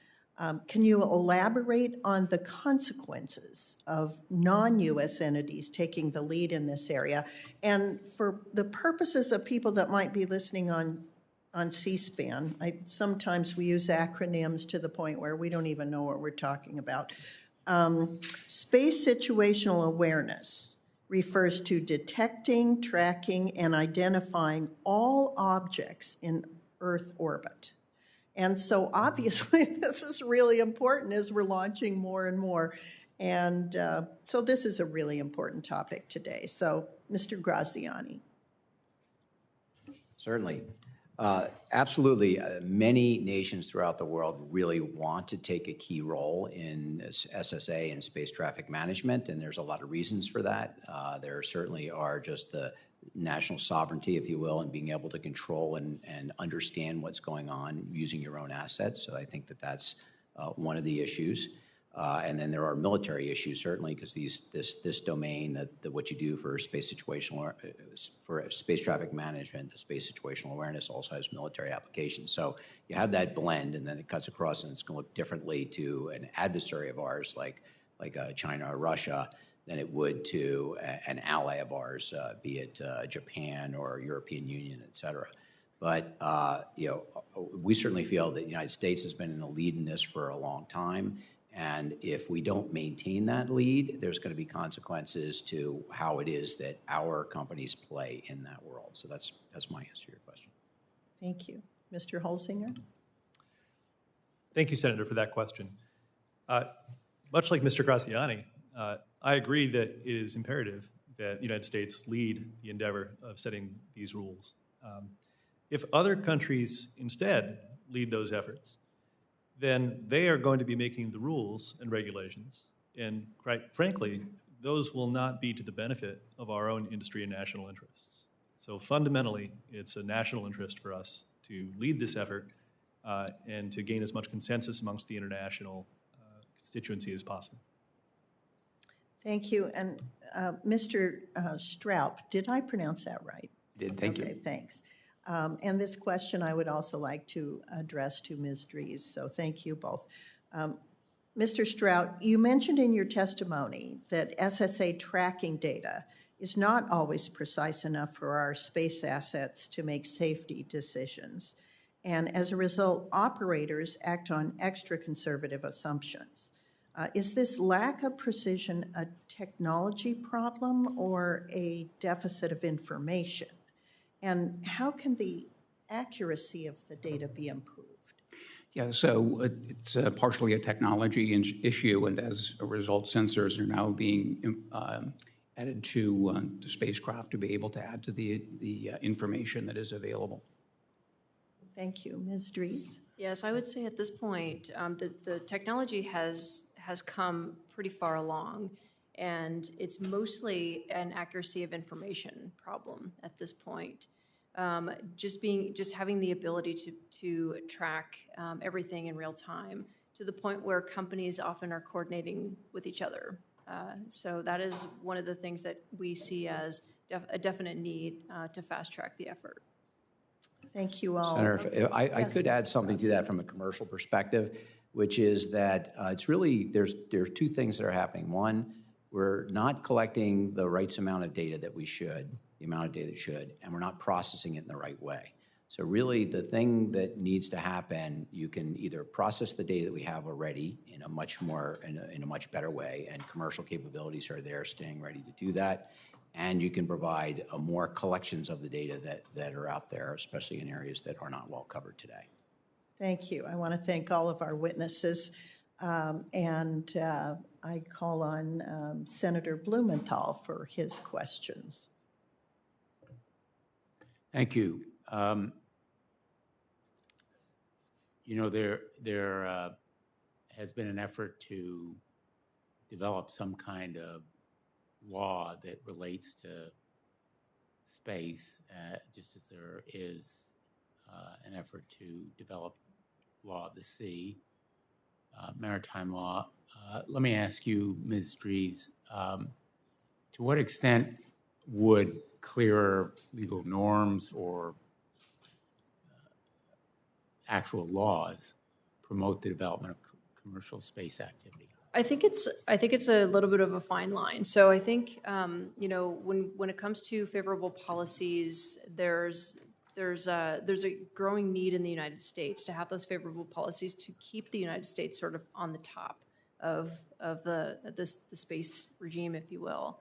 Can you elaborate on the consequences of non-U.S. entities taking the lead in this area? And for the purposes of people that might be listening on C-SPAN, sometimes we use acronyms to the point where we don't even know what we're talking about. Space situational awareness refers to detecting, tracking, and identifying all objects in Earth orbit. And so obviously this is really important as we're launching more and more. And so this is a really important topic today. So Mr. Graziani. Certainly. Absolutely. Many nations throughout the world really want to take a key role in SSA and space traffic management, and there's a lot of reasons for that. There certainly are just the national sovereignty, if you will, and being able to control and understand what's going on using your own assets. So I think that that's one of the issues. And then there are military issues, certainly, because this domain, that what you do for space situational, for space traffic management, the space situational awareness also has military applications. So you have that blend, and then it cuts across, and it's going to look differently to an adversary of ours, like China or Russia, than it would to an ally of ours, be it Japan or European Union, et cetera. But we certainly feel that the United States has been in the lead in this for a long time. And if we don't maintain that lead, there's going to be consequences to how it is that our companies play in that world. So that's my answer to your question. Thank you. Mr. Holsinger? Thank you, Senator, for that question. Much like Mr. Graziani, I agree that it is imperative that the United States lead the endeavor of setting these rules. If other countries instead lead those efforts, then they are going to be making the rules and regulations. And quite frankly, those will not be to the benefit of our own industry and national interests. So fundamentally, it's a national interest for us to lead this effort and to gain as much consensus amongst the international constituency as possible. Thank you. And Mr. Stroup, did I pronounce that right? You did, thank you. Okay, thanks. And this question I would also like to address to Ms. Drees, so thank you both. Mr. Strout, you mentioned in your testimony that SSA tracking data is not always precise enough for our space assets to make safety decisions. And as a result, operators act on extra conservative assumptions. Is this lack of precision a technology problem or a deficit of information? And how can the accuracy of the data be improved? Yeah, so it's partially a technology issue, and as a result, sensors are now being added to spacecraft to be able to add to the information that is available. Thank you. Ms. Drees? Yes, I would say at this point, the technology has come pretty far along, and it's mostly an accuracy of information problem at this point. Just having the ability to track everything in real time to the point where companies often are coordinating with each other. So that is one of the things that we see as a definite need to fast track the effort. Thank you all. Senator, if I Yes, could add Mr. something to that from a commercial perspective, which is that it's really, there's two things that are happening. One, we're not collecting the right amount of data that we should, the amount of data that should, and we're not processing it in the right way. So really the thing that needs to happen, you can either process the data that we have already in a much more, in a much better way, and commercial capabilities are there staying ready to do that. And you can provide more collections of the data that are out there, especially in areas that are not well covered today. Thank you. I want to thank all of our witnesses. And I call on Senator Blumenthal for his questions. Thank you. There has been an effort to develop some kind of law that relates to space, just as there is an effort to develop law of the sea, maritime law. Let me ask you, Ms. Drees, to what extent would clearer legal norms or actual laws promote the development of commercial space activity? I think it's a little bit of a fine line. So I think when it comes to favorable policies, there's a growing need in the United States to have those favorable policies to keep the United States sort of on the top of the space regime, if you will.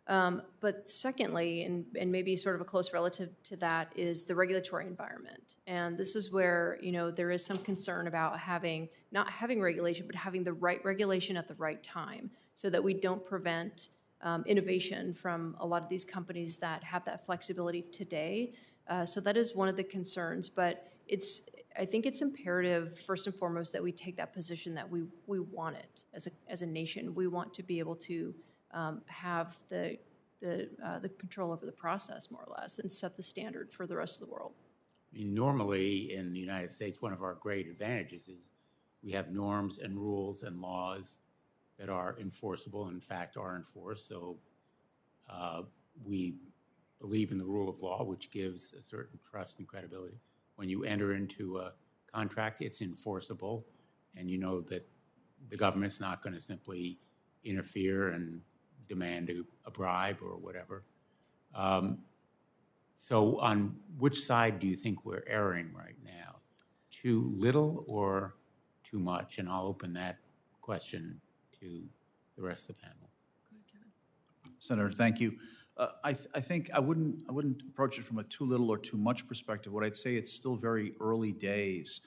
But secondly, and maybe sort of a close relative to that, is the regulatory environment. And this is where, there is some concern about not having regulation, but having the right regulation at the right time so that we don't prevent innovation from a lot of these companies that have that flexibility today, So that is one of the concerns, but I think it's imperative, first and foremost, that we take that position that we want it as a nation. We want to be able to have the control over the process, more or less, and set the standard for the rest of the world. I mean, normally in the United States, one of our great advantages is we have norms and rules and laws that are enforceable, in fact, are enforced. So we believe in the rule of law, which gives a certain trust and credibility. When you enter into a contract, it's enforceable, and you know that the government's not going to simply interfere and demand a bribe or whatever. So on which side do you think we're erring right now? Too little or too much? And I'll open that question to the rest of the panel. Senator, thank you. I think I wouldn't approach it from a too little or too much perspective. What I'd say, it's still very early days.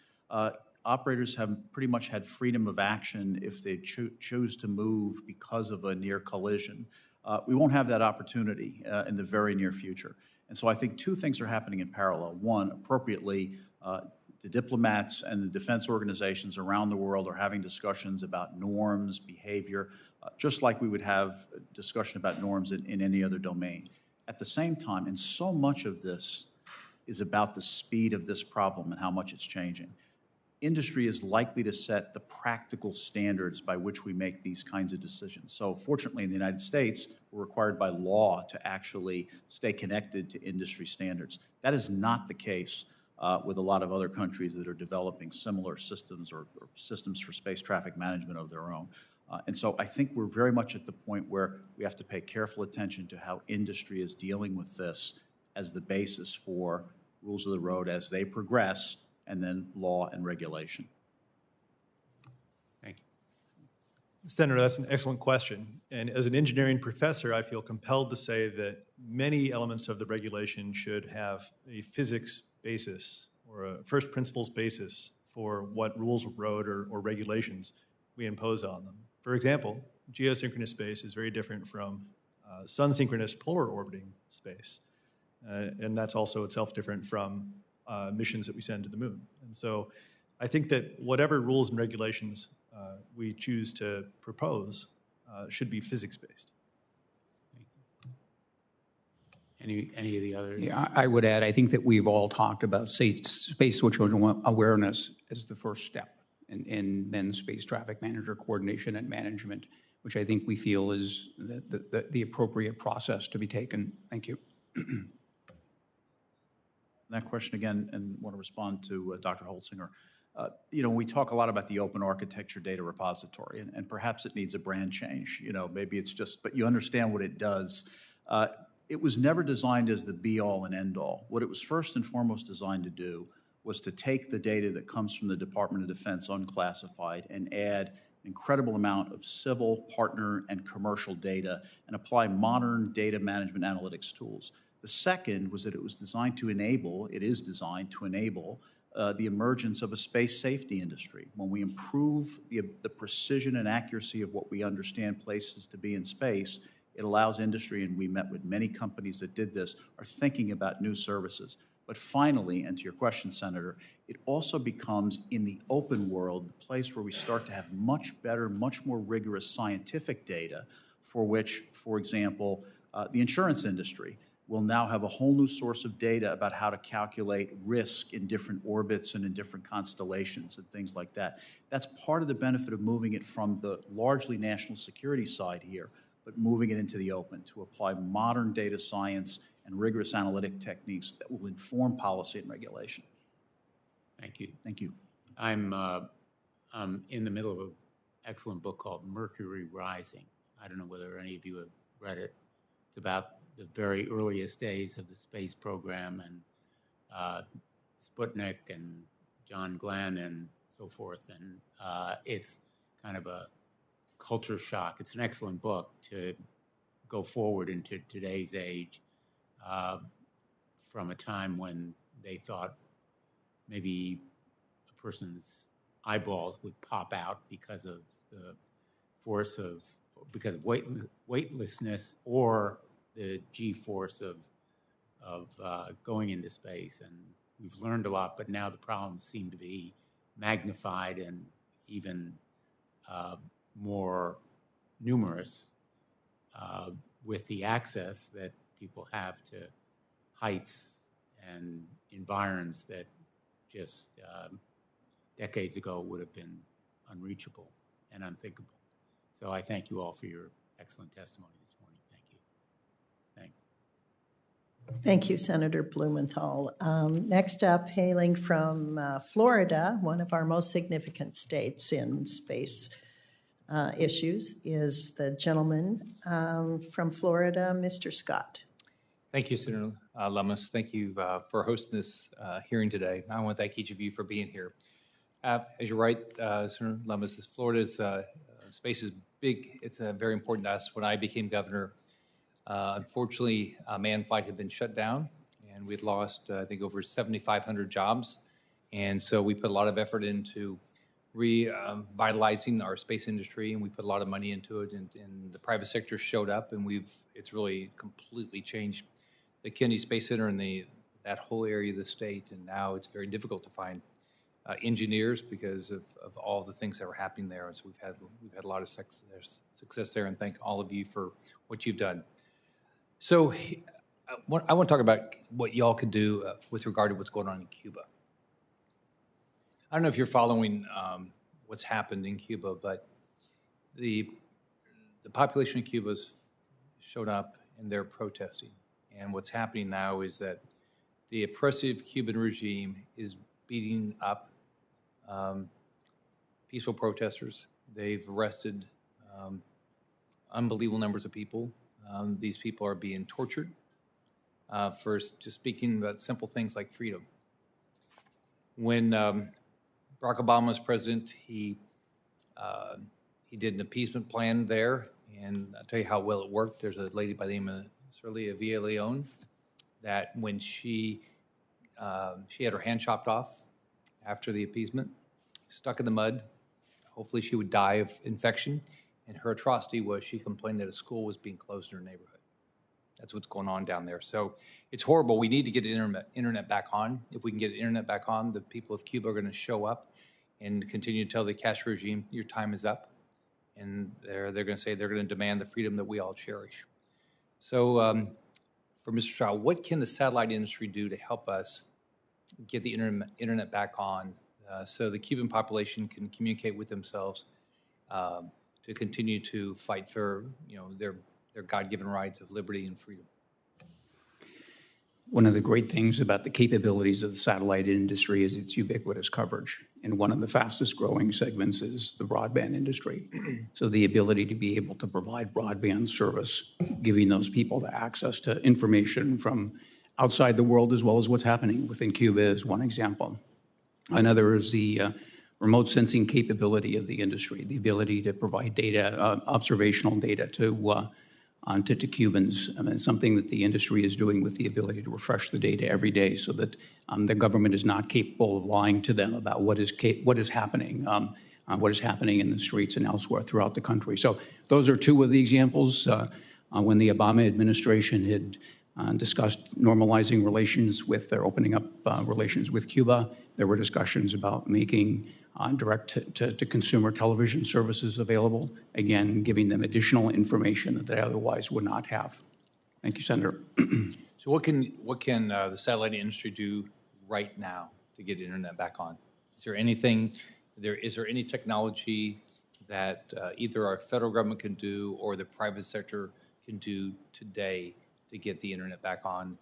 Operators have pretty much had freedom of action if they choose to move because of a near collision. We won't have that opportunity in the very near future. And so I think two things are happening in parallel. One, appropriately, the diplomats and the defense organizations around the world are having discussions about norms, behavior, just like we would have a discussion about norms in any other domain. At the same time, and so much of this is about the speed of this problem and how much it's changing, industry is likely to set the practical standards by which we make these kinds of decisions. So fortunately, in the United States, we're required by law to actually stay connected to industry standards. That is not the case with a lot of other countries that are developing similar systems or systems for space traffic management of their own. And so I think we're very much at the point where we have to pay careful attention to how industry is dealing with this as the basis for rules of the road as they progress, and then law and regulation. Thank you. Senator, that's an excellent question. And as an engineering professor, I feel compelled to say that many elements of the regulation should have a physics basis or a first principles basis for what rules of road or regulations we impose on them. For example, geosynchronous space is very different from sun-synchronous polar orbiting space. And that's also itself different from missions that we send to the moon. And so I think that whatever rules and regulations we choose to propose should be physics-based. Any of the others? Yeah, I would add, I think that we've all talked about space situational awareness as the first step, and then space traffic manager coordination and management, which I think we feel is the appropriate process to be taken. Thank you. That question again, and want to respond to Dr. Holtzinger. You know, we talk a lot about the open architecture data repository, and perhaps it needs a brand change. You know, maybe it's just, but you understand what it does. It was never designed as the be-all and end-all. What it was first and foremost designed to do was to take the data that comes from the Department of Defense unclassified and add an incredible amount of civil, partner, and commercial data and apply modern data management analytics tools. The second was that it was designed to enable, it is designed to enable the emergence of a space safety industry. When we improve the precision and accuracy of what we understand places to be in space, it allows industry, and we met with many companies that did this, are thinking about new services. But finally, and to your question, Senator, it also becomes, in the open world, the place where we start to have much better, much more rigorous scientific data for which, for example, the insurance industry will now have a whole new source of data about how to calculate risk in different orbits and in different constellations and things like that. That's part of the benefit of moving it from the largely national security side here, but moving it into the open to apply modern data science and rigorous analytic techniques that will inform policy and regulation. Thank you. Thank you. I'm in the middle of an excellent book called Mercury Rising. I don't know whether any of you have read it. It's about the very earliest days of the space program and Sputnik and John Glenn and so forth. And it's kind of a culture shock. It's an excellent book to go forward into today's age, from a time when they thought maybe a person's eyeballs would pop out because of the force of, because of weightlessness, or the G-force of of going into space, and we've learned a lot, but now the problems seem to be magnified and even more numerous with the access that people have to heights and environs that just decades ago would have been unreachable and unthinkable. So I thank you all for your excellent testimony this morning. Thank you. Thanks. Thank you, Senator Blumenthal. Next up, hailing from Florida, one of our most significant states in space issues, is the gentleman from Florida, Mr. Scott. Thank you, Senator Lummis. Thank you for hosting this hearing today. I want to thank each of you for being here. As you're right, Senator Lummis, Florida's space is big. It's very important to us. When I became governor, unfortunately, manned flight had been shut down, and we'd lost, I think, over 7,500 jobs. And so we put a lot of effort into revitalizing our space industry, and we put a lot of money into it, and the private sector showed up, and it's really completely changed the Kennedy Space Center and that whole area of the state. And now it's very difficult to find engineers because of all the things that were happening there. And so we've had a lot of success there, and thank all of you for what you've done. So I want to talk about what y'all could do with regard to what's going on in Cuba. I don't know if you're following what's happened in Cuba, but the population of Cuba's showed up and they're protesting. And what's happening now is that the oppressive Cuban regime is beating up peaceful protesters. They've arrested unbelievable numbers of people. These people are being tortured for just speaking about simple things like freedom. When Barack Obama was president, he did an appeasement plan there, and I'll tell you how well it worked. There's a lady by the name of Celia Villaleon that when she had her hand chopped off after the appeasement, stuck in the mud. Hopefully she would die of infection. And her atrocity was she complained that a school was being closed in her neighborhood. That's what's going on down there. So it's horrible. We need to get internet back on. If we can get internet back on, the people of Cuba are going to show up and continue to tell the Castro regime, your time is up. And they're going to say they're going to demand the freedom that we all cherish. So for Mr. Shaw, what can the satellite industry do to help us get the internet back on so the Cuban population can communicate with themselves to continue to fight for their God-given rights of liberty and freedom? One of the great things about the capabilities of the satellite industry is its ubiquitous coverage. And one of the fastest growing segments is the broadband industry. So the ability to be able to provide broadband service, giving those people the access to information from outside the world as well as what's happening within Cuba is one example. Another is the remote sensing capability of the industry, the ability to provide data, observational data to Cubans. I mean, it's something that the industry is doing with the ability to refresh the data every day so that the government is not capable of lying to them about what is happening in the streets and elsewhere throughout the country. So those are two of the examples. When the Obama administration had discussed normalizing relations with, or opening up relations with Cuba, there were discussions about making direct-to-consumer television services available, again, giving them additional information that they otherwise would not have. Thank you, Senator. So what can the satellite industry do right now to get internet back on? Is there anything, is there any technology that either our federal government can do or the private sector can do today to get the internet back on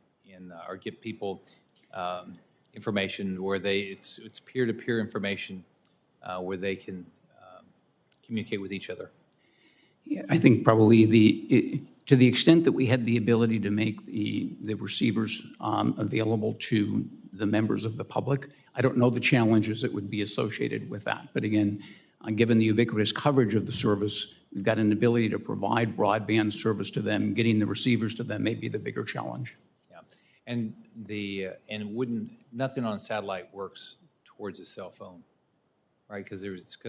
or get people information where it's peer-to-peer information where they can communicate with each other? Yeah, I think probably to the extent that we had the ability to make the receivers available to the members of the public, I don't know the challenges that would be associated with that. But again, given the ubiquitous coverage of the service, we've got an ability to provide broadband service to them. Getting the receivers to them may be the bigger challenge. Yeah, and nothing on satellite works towards a cell phone, right? Because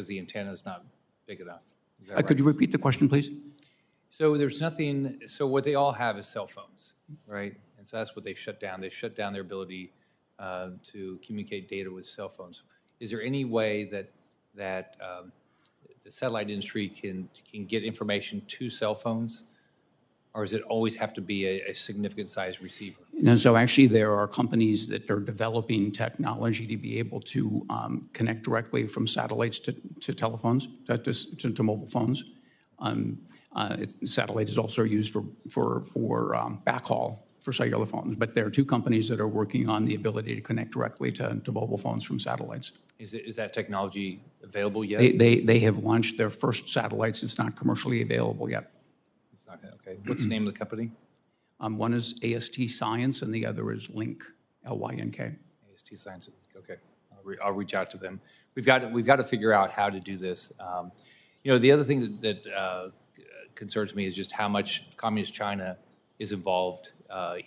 the antenna is not big enough. Is that right? Could you repeat the question, please? So there's nothing. So what they all have is cell phones, right? And so that's what they've shut down. They've shut down their ability to communicate data with cell phones. Is there any way that the satellite industry can get information to cell phones? Or does it always have to be a significant size receiver? No, so actually there are companies that are developing technology to be able to connect directly from satellites to telephones, to mobile phones. Satellite is also used for backhaul for cellular phones, but there are two companies that are working on the ability to connect directly to mobile phones from satellites. Is that technology available yet? They have launched their first satellites. It's not commercially available yet. It's not gonna, okay. What's the name of the company? One is AST Science and the other is Lynk, L-Y-N-K. AST Science. Okay, I'll reach out to them. We've got to figure out how to do this. You know, the other thing that concerns me is just how much Communist China is involved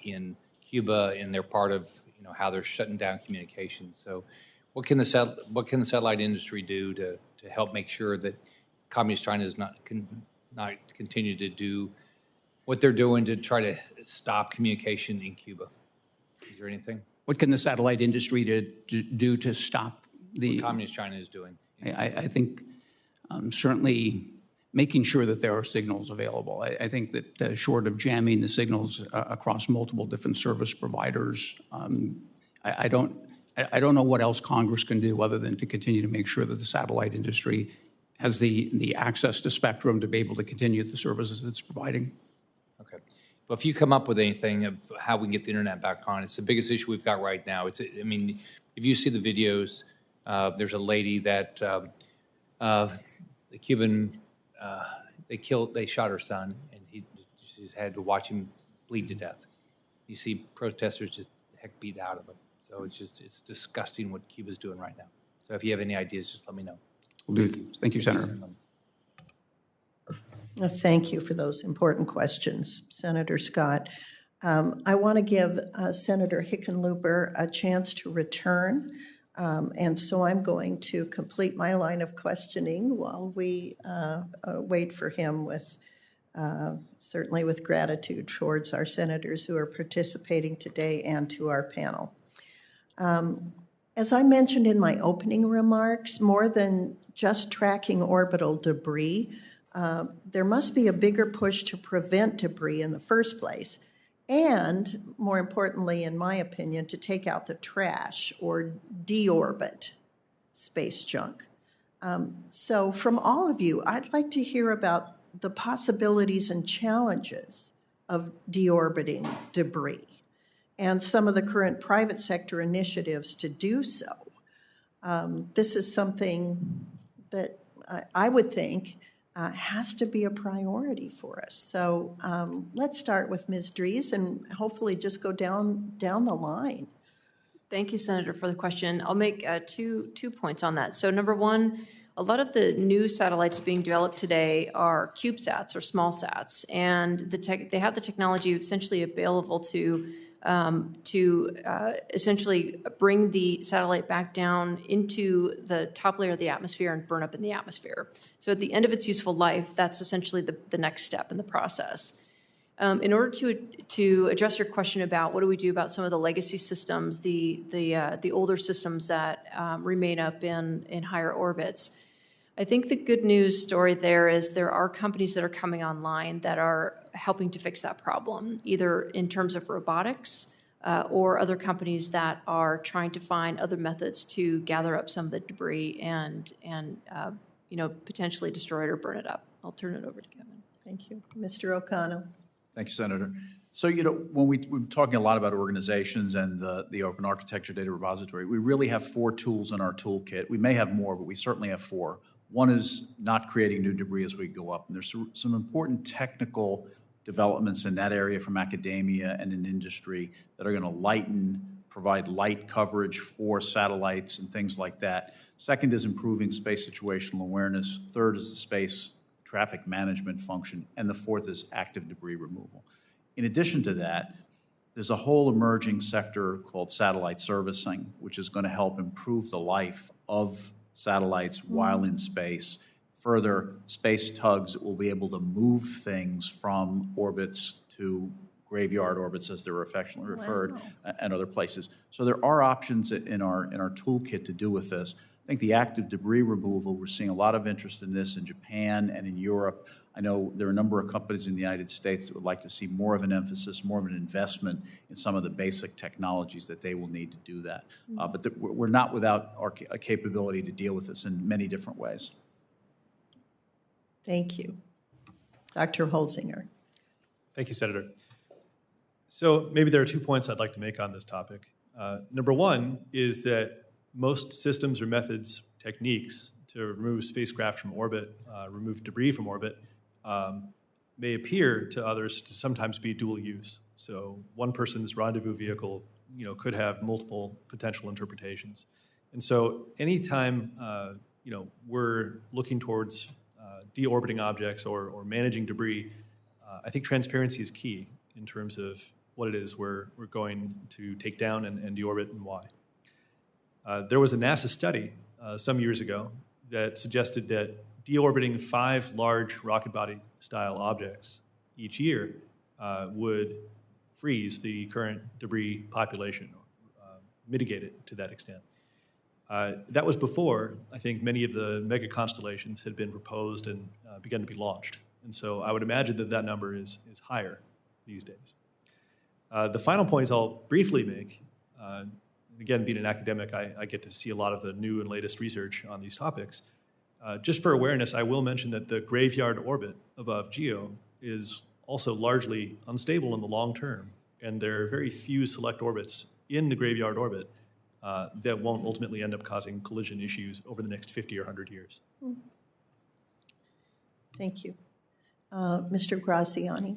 in Cuba, and they're part of, you know, how they're shutting down communications. So, what can the satellite industry do to help make sure that Communist China is not continue to do what they're doing to try to stop communication in Cuba? Is there anything? What can the satellite industry do to stop the... What Communist China is doing? I think certainly making sure that there are signals available. I think that short of jamming the signals across multiple different service providers, I don't know what else Congress can do other than to continue to make sure that the satellite industry has the access to spectrum to be able to continue the services it's providing. Okay. Well, if you come up with anything of how we can get the internet back on, it's the biggest issue we've got right now. I mean, if you see the videos, there's a lady that the Cuban, they shot her son, and she's had to watch him bleed to death. You see protesters just heck beat out of him. So it's disgusting what Cuba's doing right now. So if you have any ideas, just let me know. Will do. Thank you, Senator. Thank you for those important questions, Senator Scott. I want to give Senator Hickenlooper a chance to return, and so I'm going to complete my line of questioning while we wait for him with certainly with gratitude towards our senators who are participating today and to our panel. As I mentioned in my opening remarks, more than just tracking orbital debris, there must be a bigger push to prevent debris in the first place, and more importantly, in my opinion, to take out the trash or deorbit space junk. So from all of you, I'd like to hear about the possibilities and challenges of deorbiting debris and some of the current private sector initiatives to do so. This is something that I would think has to be a priority for us. So let's start with Ms. Drees and hopefully just go down the line. Thank you, Senator, for the question. I'll make two points on that. So number one, a lot of the new satellites being developed today are CubeSats or small sats, and they have the technology essentially available to essentially bring the satellite back down into the top layer of the atmosphere and burn up in the atmosphere. So at the end of its useful life, that's essentially the next step in the process. In order to address your question about what do we do about some of the legacy systems, the older systems that remain up in higher orbits, I think the good news story there is there are companies that are coming online that are helping to fix that problem, either in terms of robotics or other companies that are trying to find other methods to gather up some of the debris and potentially destroy it or burn it up. I'll turn it over to Kevin. Thank you. Mr. O'Connell. Thank you, Senator. So, when we're talking a lot about organizations and the Open Architecture Data Repository, we really have 4 tools in our toolkit. We may have more, but we certainly have 4. One is not creating new debris as we go up. And there's some important technical developments in that area from academia and in industry that are going to provide light coverage for satellites and things like that. Second is improving space situational awareness. Third is the space traffic management function. And the fourth is active debris removal. In addition to that, there's a whole emerging sector called satellite servicing, which is going to help improve the life of satellites while in space. Further, space tugs will be able to move things from orbits to graveyard orbits, as they're affectionately referred, and other places. So there are options in our toolkit to do with this. I think the active debris removal, we're seeing a lot of interest in this in Japan and in Europe. I know there are a number of companies in the United States that would like to see more of an emphasis, more of an investment in some of the basic technologies that they will need to do that. But we're not without our capability to deal with this in many different ways. Thank you. Dr. Holzinger. Thank you, Senator. So maybe there are 2 points I'd like to make on this topic. Number one is that most systems or methods, techniques to remove spacecraft from orbit, remove debris from orbit, may appear to others to sometimes be dual use. So one person's rendezvous vehicle, could have multiple potential interpretations. And so anytime, we're looking towards deorbiting objects or managing debris, I think transparency is key in terms of what it is we're going to take down and deorbit and why. There was a NASA study some years ago that suggested that deorbiting 5 large rocket body style objects each year would freeze the current debris population, mitigate it to that extent. That was before, I think, many of the mega constellations had been proposed and begun to be launched. And so I would imagine that that number is higher these days. The final point I'll briefly make, again, being an academic, I get to see a lot of the new and latest research on these topics. Just for awareness, I will mention that the graveyard orbit above GEO is also largely unstable in the long term, and there are very few select orbits in the graveyard orbit that won't ultimately end up causing collision issues over the next 50 or 100 years. Thank you. Mr. Graziani.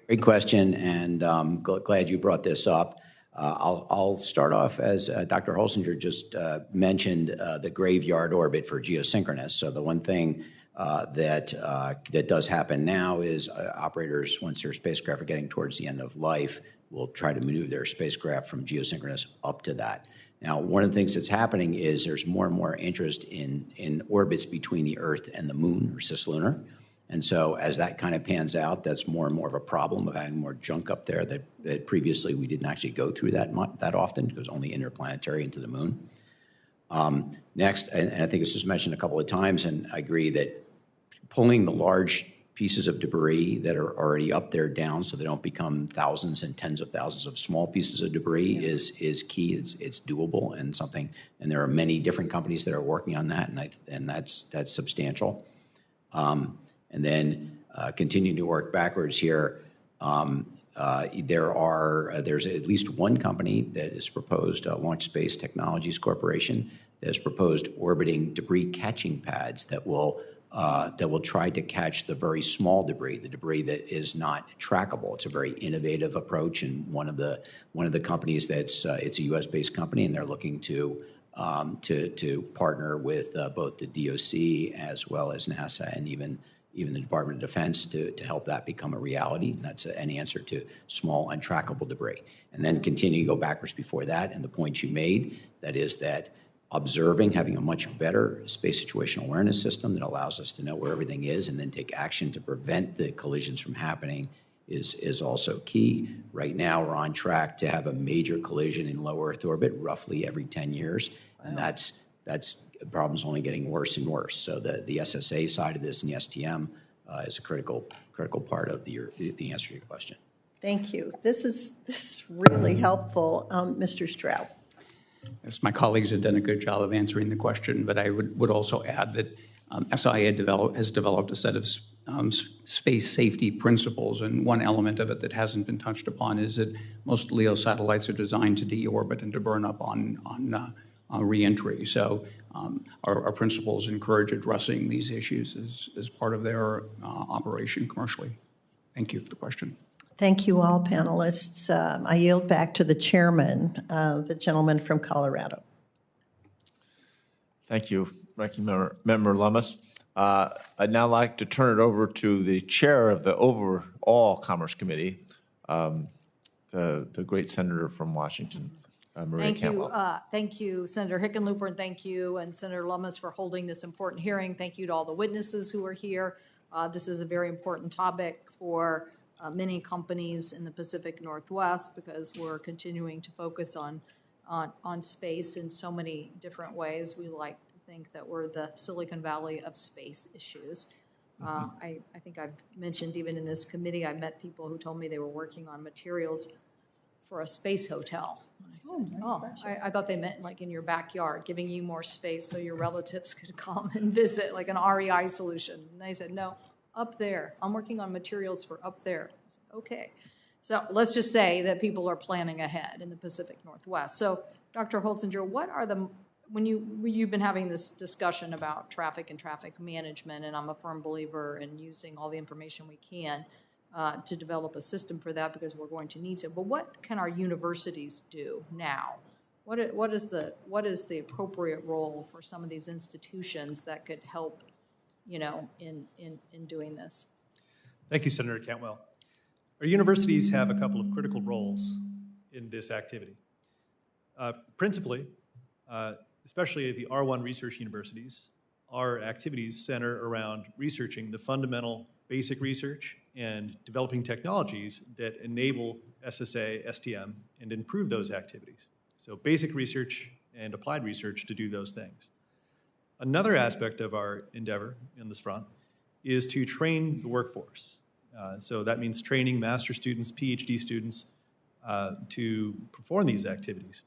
Great question, and glad you brought this up. I'll start off as Dr. Holzinger just mentioned the graveyard orbit for geosynchronous. So the one thing that does happen now is operators, once their spacecraft are getting towards the end of life, will try to maneuver their spacecraft from geosynchronous up to that. Now, one of the things that's happening is there's more and more interest in orbits between the Earth and the Moon, or cislunar. And so as that kind of pans out, that's more and more of a problem of having more junk up there that previously we didn't actually go through that often, because it was only interplanetary into the Moon. Next, and I think this was mentioned a couple of times, and I agree that pulling the large pieces of debris that are already up there down so they don't become thousands and tens of thousands of small pieces of debris is key. It's doable and something, and there are many different companies that are working on that, and that's substantial. And then continuing to work backwards here, there's at least one company that has proposed, Launch Space Technologies Corporation, that has proposed orbiting debris catching pads that will try to catch the very small debris, the debris that is not trackable. It's a very innovative approach, and one of the companies it's a U.S.-based company, and they're looking to partner with both the DOC as well as NASA and even the Department of Defense to help that become a reality. And that's an answer to small, untrackable debris. And then continue to go backwards before that, and the point you made, that is that having a much better space situational awareness system that allows us to know where everything is and then take action to prevent the collisions from happening is also key. Right now, we're on track to have a major collision in low Earth orbit roughly every 10 years, and that's the problem's only getting worse and worse. So the SSA side of this and the STM is a critical part of the answer to your question. Thank you. This is really helpful. Mr. Stroud. Yes, my colleagues have done a good job of answering the question, but I would also add that SIA has developed a set of space safety principles, and one element of it that hasn't been touched upon is that most LEO satellites are designed to deorbit and to burn up on reentry. So our principles encourage addressing these issues as part of their operation commercially. Thank you for the question. Thank you all panelists. I yield back to the chairman, the gentleman from Colorado. Thank you, Ranking Member Lummis. I'd now like to turn it over to the chair of the overall Commerce Committee, the great senator from Washington, Maria Cantwell. Thank you, Senator Hickenlooper, and thank you and Senator Lummis for holding this important hearing. Thank you to all the witnesses who are here. This is a very important topic for many companies in the Pacific Northwest because we're continuing to focus on space in so many different ways. We like to think that we're the Silicon Valley of space issues. I think I've mentioned even in this committee, I met people who told me they were working on materials for a space hotel. And I said, I thought they meant like in your backyard, giving you more space so your relatives could come and visit, like an REI solution. And they said, no, up there. I'm working on materials for up there. I said, okay. So let's just say that people are planning ahead in the Pacific Northwest. So Dr. Holzinger, what are you've been having this discussion about traffic and traffic management, and I'm a firm believer in using all the information we can to develop a system for that because we're going to need to. But what can our universities do now? What is the appropriate role for some of these institutions that could help, in doing this? Thank you, Senator Cantwell. Our universities have a couple of critical roles in this activity. Principally, especially at the R1 research universities, our activities center around researching the fundamental basic research and developing technologies that enable SSA, STM, and improve those activities. So basic research and applied research to do those things. Another aspect of our endeavor in this front is to train the workforce. So that means training master students, PhD students to perform these activities.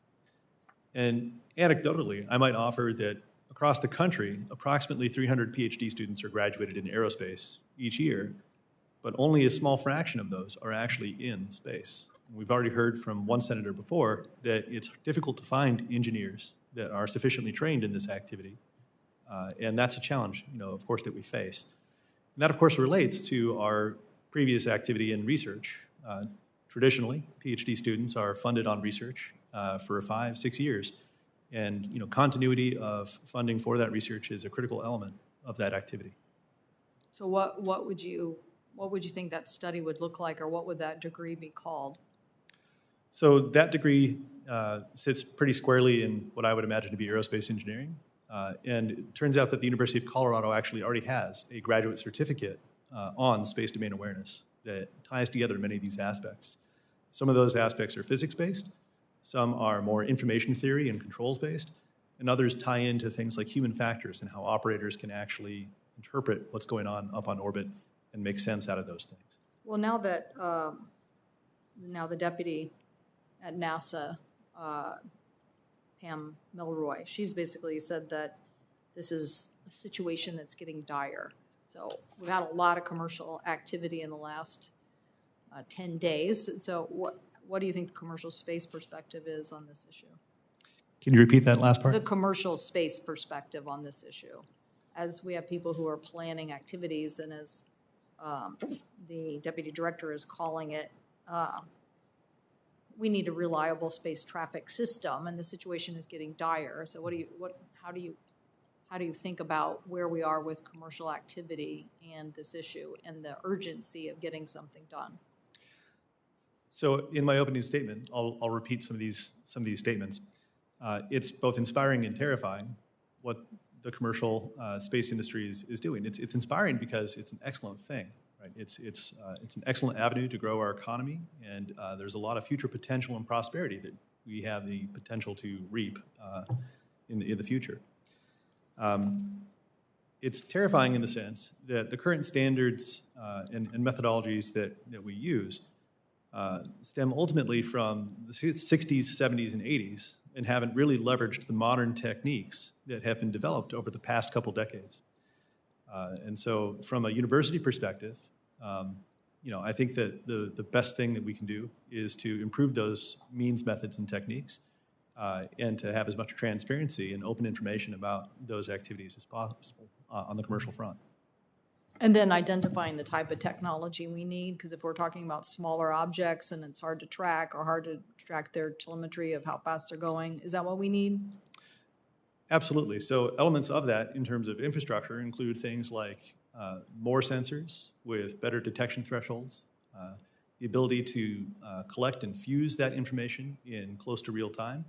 And anecdotally, I might offer that across the country, approximately 300 PhD students are graduated in aerospace each year, but only a small fraction of those are actually in space. We've already heard from one senator before that it's difficult to find engineers that are sufficiently trained in this activity. And that's a challenge, of course, that we face. And that, of course, relates to our previous activity in research. Traditionally, PhD students are funded on research for 5-6 years. And continuity of funding for that research is a critical element of that activity. So what would you think that study would look like, or what would that degree be called? So that degree sits pretty squarely in what I would imagine to be aerospace engineering. And it turns out that the University of Colorado actually already has a graduate certificate on space domain awareness that ties together many of these aspects. Some of those aspects are physics-based, some are more information theory and controls-based, and others tie into things like human factors and how operators can actually interpret what's going on up on orbit and make sense out of those things. Well, now that now the deputy at NASA, Pam Milroy, she's basically said that this is a situation that's getting dire. So we've had a lot of commercial activity in the last 10 days. So what do you think the commercial space perspective is on this issue? Can you repeat that last part? The commercial space perspective on this issue. As we have people who are planning activities, and as the deputy director is calling it, we need a reliable space traffic system, and the situation is getting dire. So how do you think about where we are with commercial activity and this issue and the urgency of getting something done? So in my opening statement, I'll repeat some of these statements. It's both inspiring and terrifying what the commercial space industry is doing. It's inspiring because it's an excellent thing, right? It's an excellent avenue to grow our economy, and there's a lot of future potential and prosperity that we have the potential to reap in the future. It's terrifying in the sense that the current standards and methodologies that we use stem ultimately from the 60s, 70s, and 80s, and haven't really leveraged the modern techniques that have been developed over the past couple decades. And so from a university perspective, I think that the best thing that we can do is to improve those means, methods, and techniques, and to have as much transparency and open information about those activities as possible on the commercial front. And then identifying the type of technology we need, because if we're talking about smaller objects and it's hard to track or hard to track their telemetry of how fast they're going, is that what we need? Absolutely. So elements of that in terms of infrastructure include things like more sensors with better detection thresholds, the ability to collect and fuse that information in close to real time,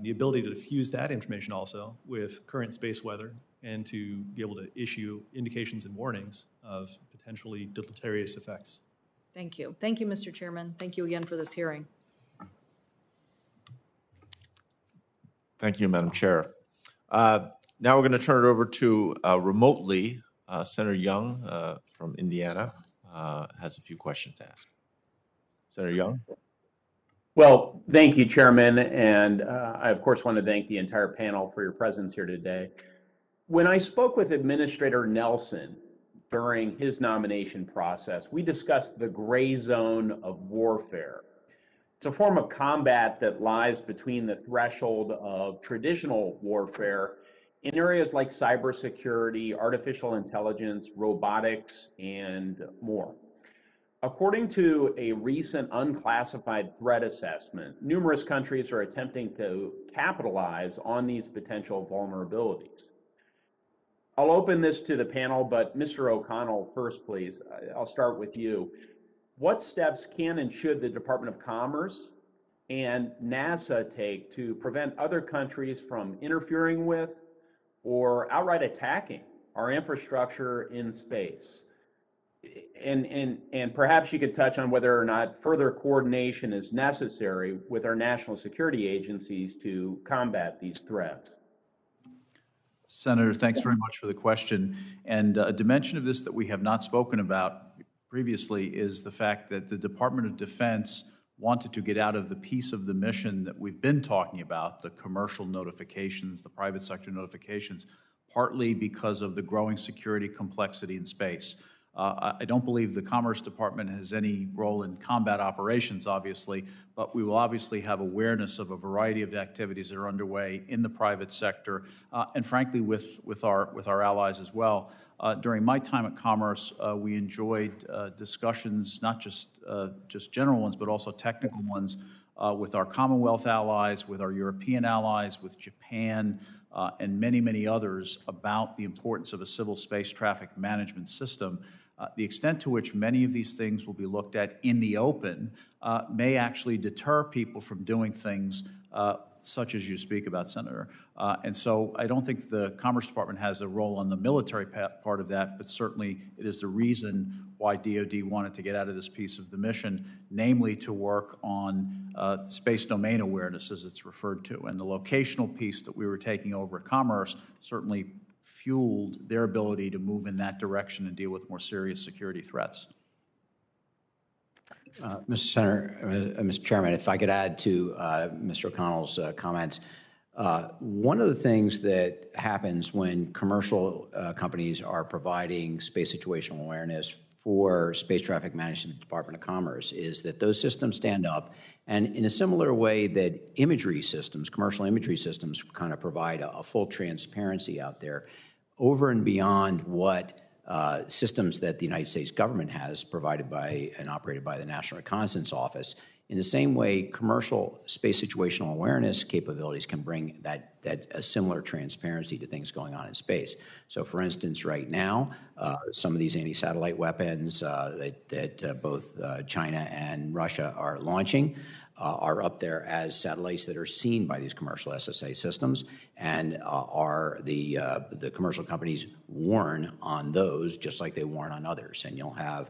the ability to fuse that information also with current space weather and to be able to issue indications and warnings of potentially deleterious effects. Thank you. Thank you, Mr. Chairman. Thank you again for this hearing. Thank you, Madam Chair. Now we're going to turn it over to remotely Senator Young from Indiana has a few questions to ask. Senator Young? Well, thank you, Chairman, and I, of course, want to thank the entire panel for your presence here today. When I spoke with Administrator Nelson during his nomination process, we discussed the gray zone of warfare. It's a form of combat that lies between the threshold of traditional warfare in areas like cybersecurity, artificial intelligence, robotics, and more. According to a recent unclassified threat assessment, numerous countries are attempting to capitalize on these potential vulnerabilities. I'll open this to the panel, but Mr. O'Connell first, please. I'll start with you. What steps can and should the Department of Commerce and NASA take to prevent other countries from interfering with or outright attacking our infrastructure in space? And perhaps you could touch on whether or not further coordination is necessary with our national security agencies to combat these threats. Senator, thanks very much for the question. And a dimension of this that we have not spoken about previously is the fact that the Department of Defense wanted to get out of the piece of the mission that we've been talking about, the commercial notifications, the private sector notifications, partly because of the growing security complexity in space. I don't believe the Commerce Department has any role in combat operations, obviously, but we will obviously have awareness of a variety of activities that are underway in the private sector, and frankly, with our allies as well. During my time at Commerce, we enjoyed discussions, not just general ones, but also technical ones, with our Commonwealth allies, with our European allies, with Japan, and many, many others about the importance of a civil space traffic management system. The extent to which many of these things will be looked at in the open may actually deter people from doing things such as you speak about, Senator. And so I don't think the Commerce Department has a role on the military part of that, but certainly it is the reason why DoD wanted to get out of this piece of the mission, namely to work on space domain awareness, as it's referred to. And the locational piece that we were taking over at Commerce certainly fueled their ability to move in that direction and deal with more serious security threats. Mr. Chairman, if I could add to Mr. O'Connell's comments, one of the things that happens when commercial companies are providing space situational awareness for space traffic management Department of Commerce is that those systems stand up, and in a similar way that imagery systems, commercial imagery systems, kind of provide a full transparency out there over and beyond what systems that the United States government has provided by and operated by the National Reconnaissance Office. In the same way, commercial space situational awareness capabilities can bring that a similar transparency to things going on in space. So, for instance, right now, some of these anti-satellite weapons that both China and Russia are launching are up there as satellites that are seen by these commercial SSA systems, and the commercial companies warn on those just like they warn on others. And you'll have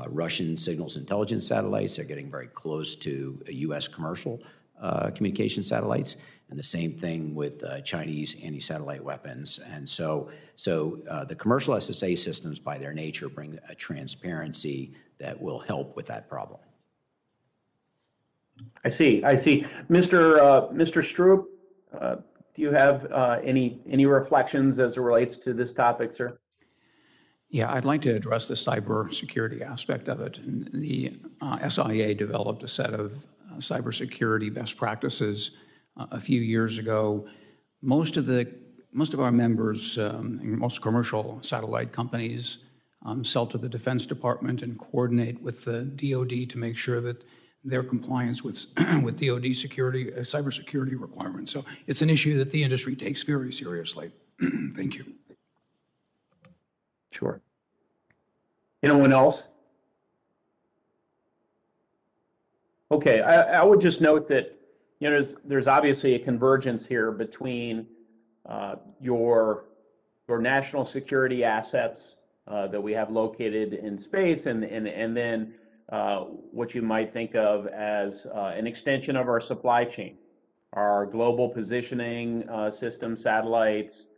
Russian signals intelligence satellites. They're getting very close to U.S. commercial communication satellites, and the same thing with Chinese anti-satellite weapons. And so the commercial SSA systems, by their nature, bring a transparency that will help with that problem. I see. Mr. Stroop, do you have any reflections as it relates to this topic, sir? Yeah, I'd like to address the cybersecurity aspect of it. And the SIA developed a set of cybersecurity best practices a few years ago. Most of our members, most commercial satellite companies, sell to the Defense Department and coordinate with the DoD to make sure that their compliance with DoD security, cybersecurity requirements. So it's an issue that the industry takes very seriously. Thank you. Sure. Anyone else? Okay, I would just note that there's obviously a convergence here between your your national security assets that we have located in space, and then what you might think of as an extension of our supply chain, our global positioning system, satellites,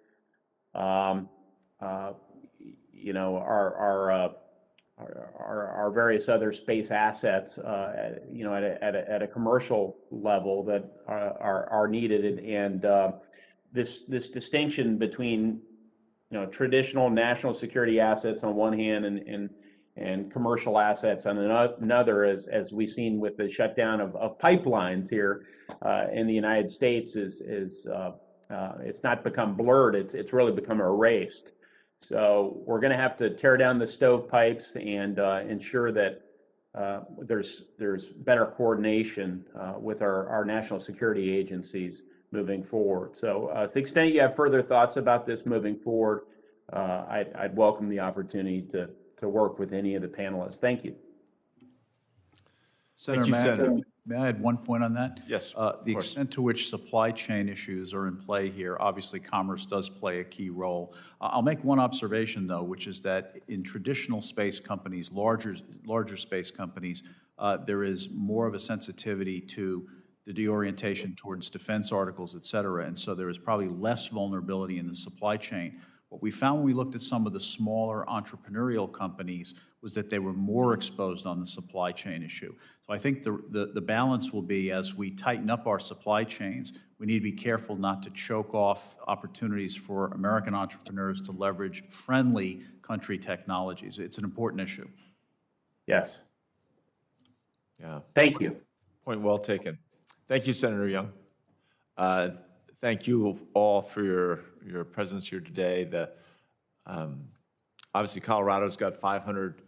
you know, our various other space assets, you know, at a commercial level that are needed, and this distinction between, you know, traditional national security assets on one hand and commercial assets on another, as we've seen with the shutdown of pipelines here in the United States, is it's not become blurred, it's really become erased. So we're going to have to tear down the stovepipes and ensure that there's better coordination with our national security agencies moving forward. So to the extent you have further thoughts about this moving forward, I'd welcome the opportunity to work with any of the panelists. Thank you. Senator, may I add one point on that? Yes, The extent to which supply chain issues are in play here, obviously commerce does play a key role. I'll make one observation, though, which is that in traditional space companies, larger space companies, there is more of a sensitivity to the deorientation towards defense articles, et cetera, and so there is probably less vulnerability in the supply chain. What we found when we looked at some of the smaller entrepreneurial companies was that they were more exposed on the supply chain issue. So I think the balance will be, as we tighten up our supply chains, we need to be careful not to choke off opportunities for American entrepreneurs to leverage friendly country technologies. It's an important issue. Yes. Yeah. Thank you. Point well taken. Thank you, Senator Young. Thank you all for your presence here today. Obviously, Colorado's got 500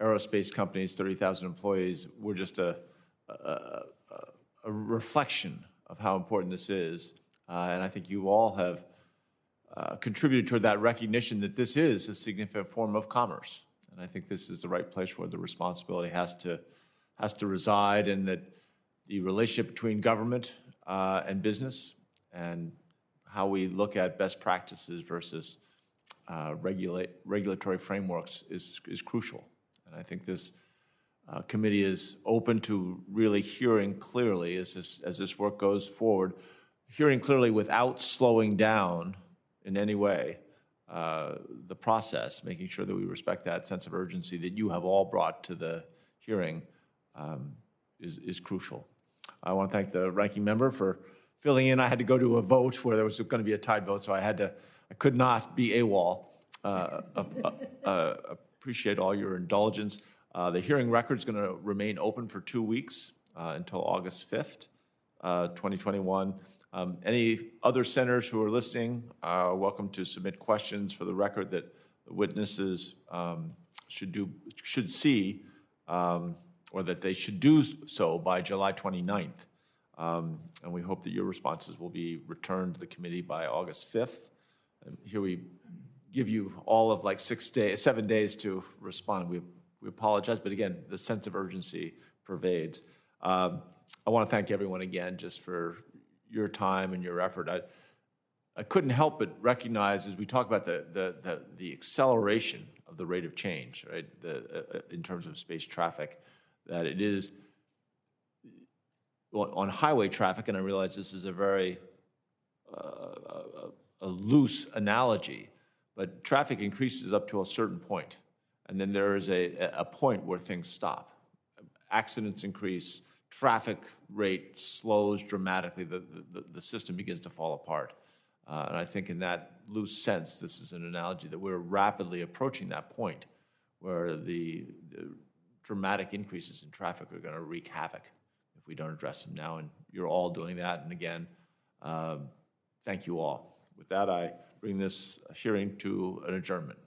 aerospace companies, 30,000 employees. We're just a reflection of how important this is. And I think you all have contributed toward that recognition that this is a significant form of commerce. And I think this is the right place where the responsibility has to reside, and that the relationship between government and business, and how we look at best practices versus regulatory frameworks is crucial. And I think this committee is open to really hearing clearly as this work goes forward, hearing clearly without slowing down in any way the process, making sure that we respect that sense of urgency that you have all brought to the hearing is crucial. I want to thank the ranking member for filling in. I had to go to a vote where there was going to be a tied vote, so I could not be AWOL. Appreciate all your indulgence. The hearing record is going to remain open for 2 weeks until August 5th, 2021. Any other senators who are listening are welcome to submit questions for the record that the witnesses should see, or that they should do so by July 29th. And we hope that your responses will be returned to the committee by August 5th. And here we give you all of like 7 days to respond. We apologize, but again, the sense of urgency pervades. I want to thank everyone again just for your time and your effort. I couldn't help but recognize, as we talk about the acceleration of the rate of change, right, in terms of space traffic, that it is, well, on highway traffic, and I realize this is a very a loose analogy, but traffic increases up to a certain point, and then there is a point where things stop. Accidents increase, traffic rate slows dramatically, the system begins to fall apart. And I think in that loose sense, this is an analogy that we're rapidly approaching that point where the dramatic increases in traffic are going to wreak havoc if we don't address them now, and you're all doing that. And again, thank you all. With that, I bring this hearing to an adjournment.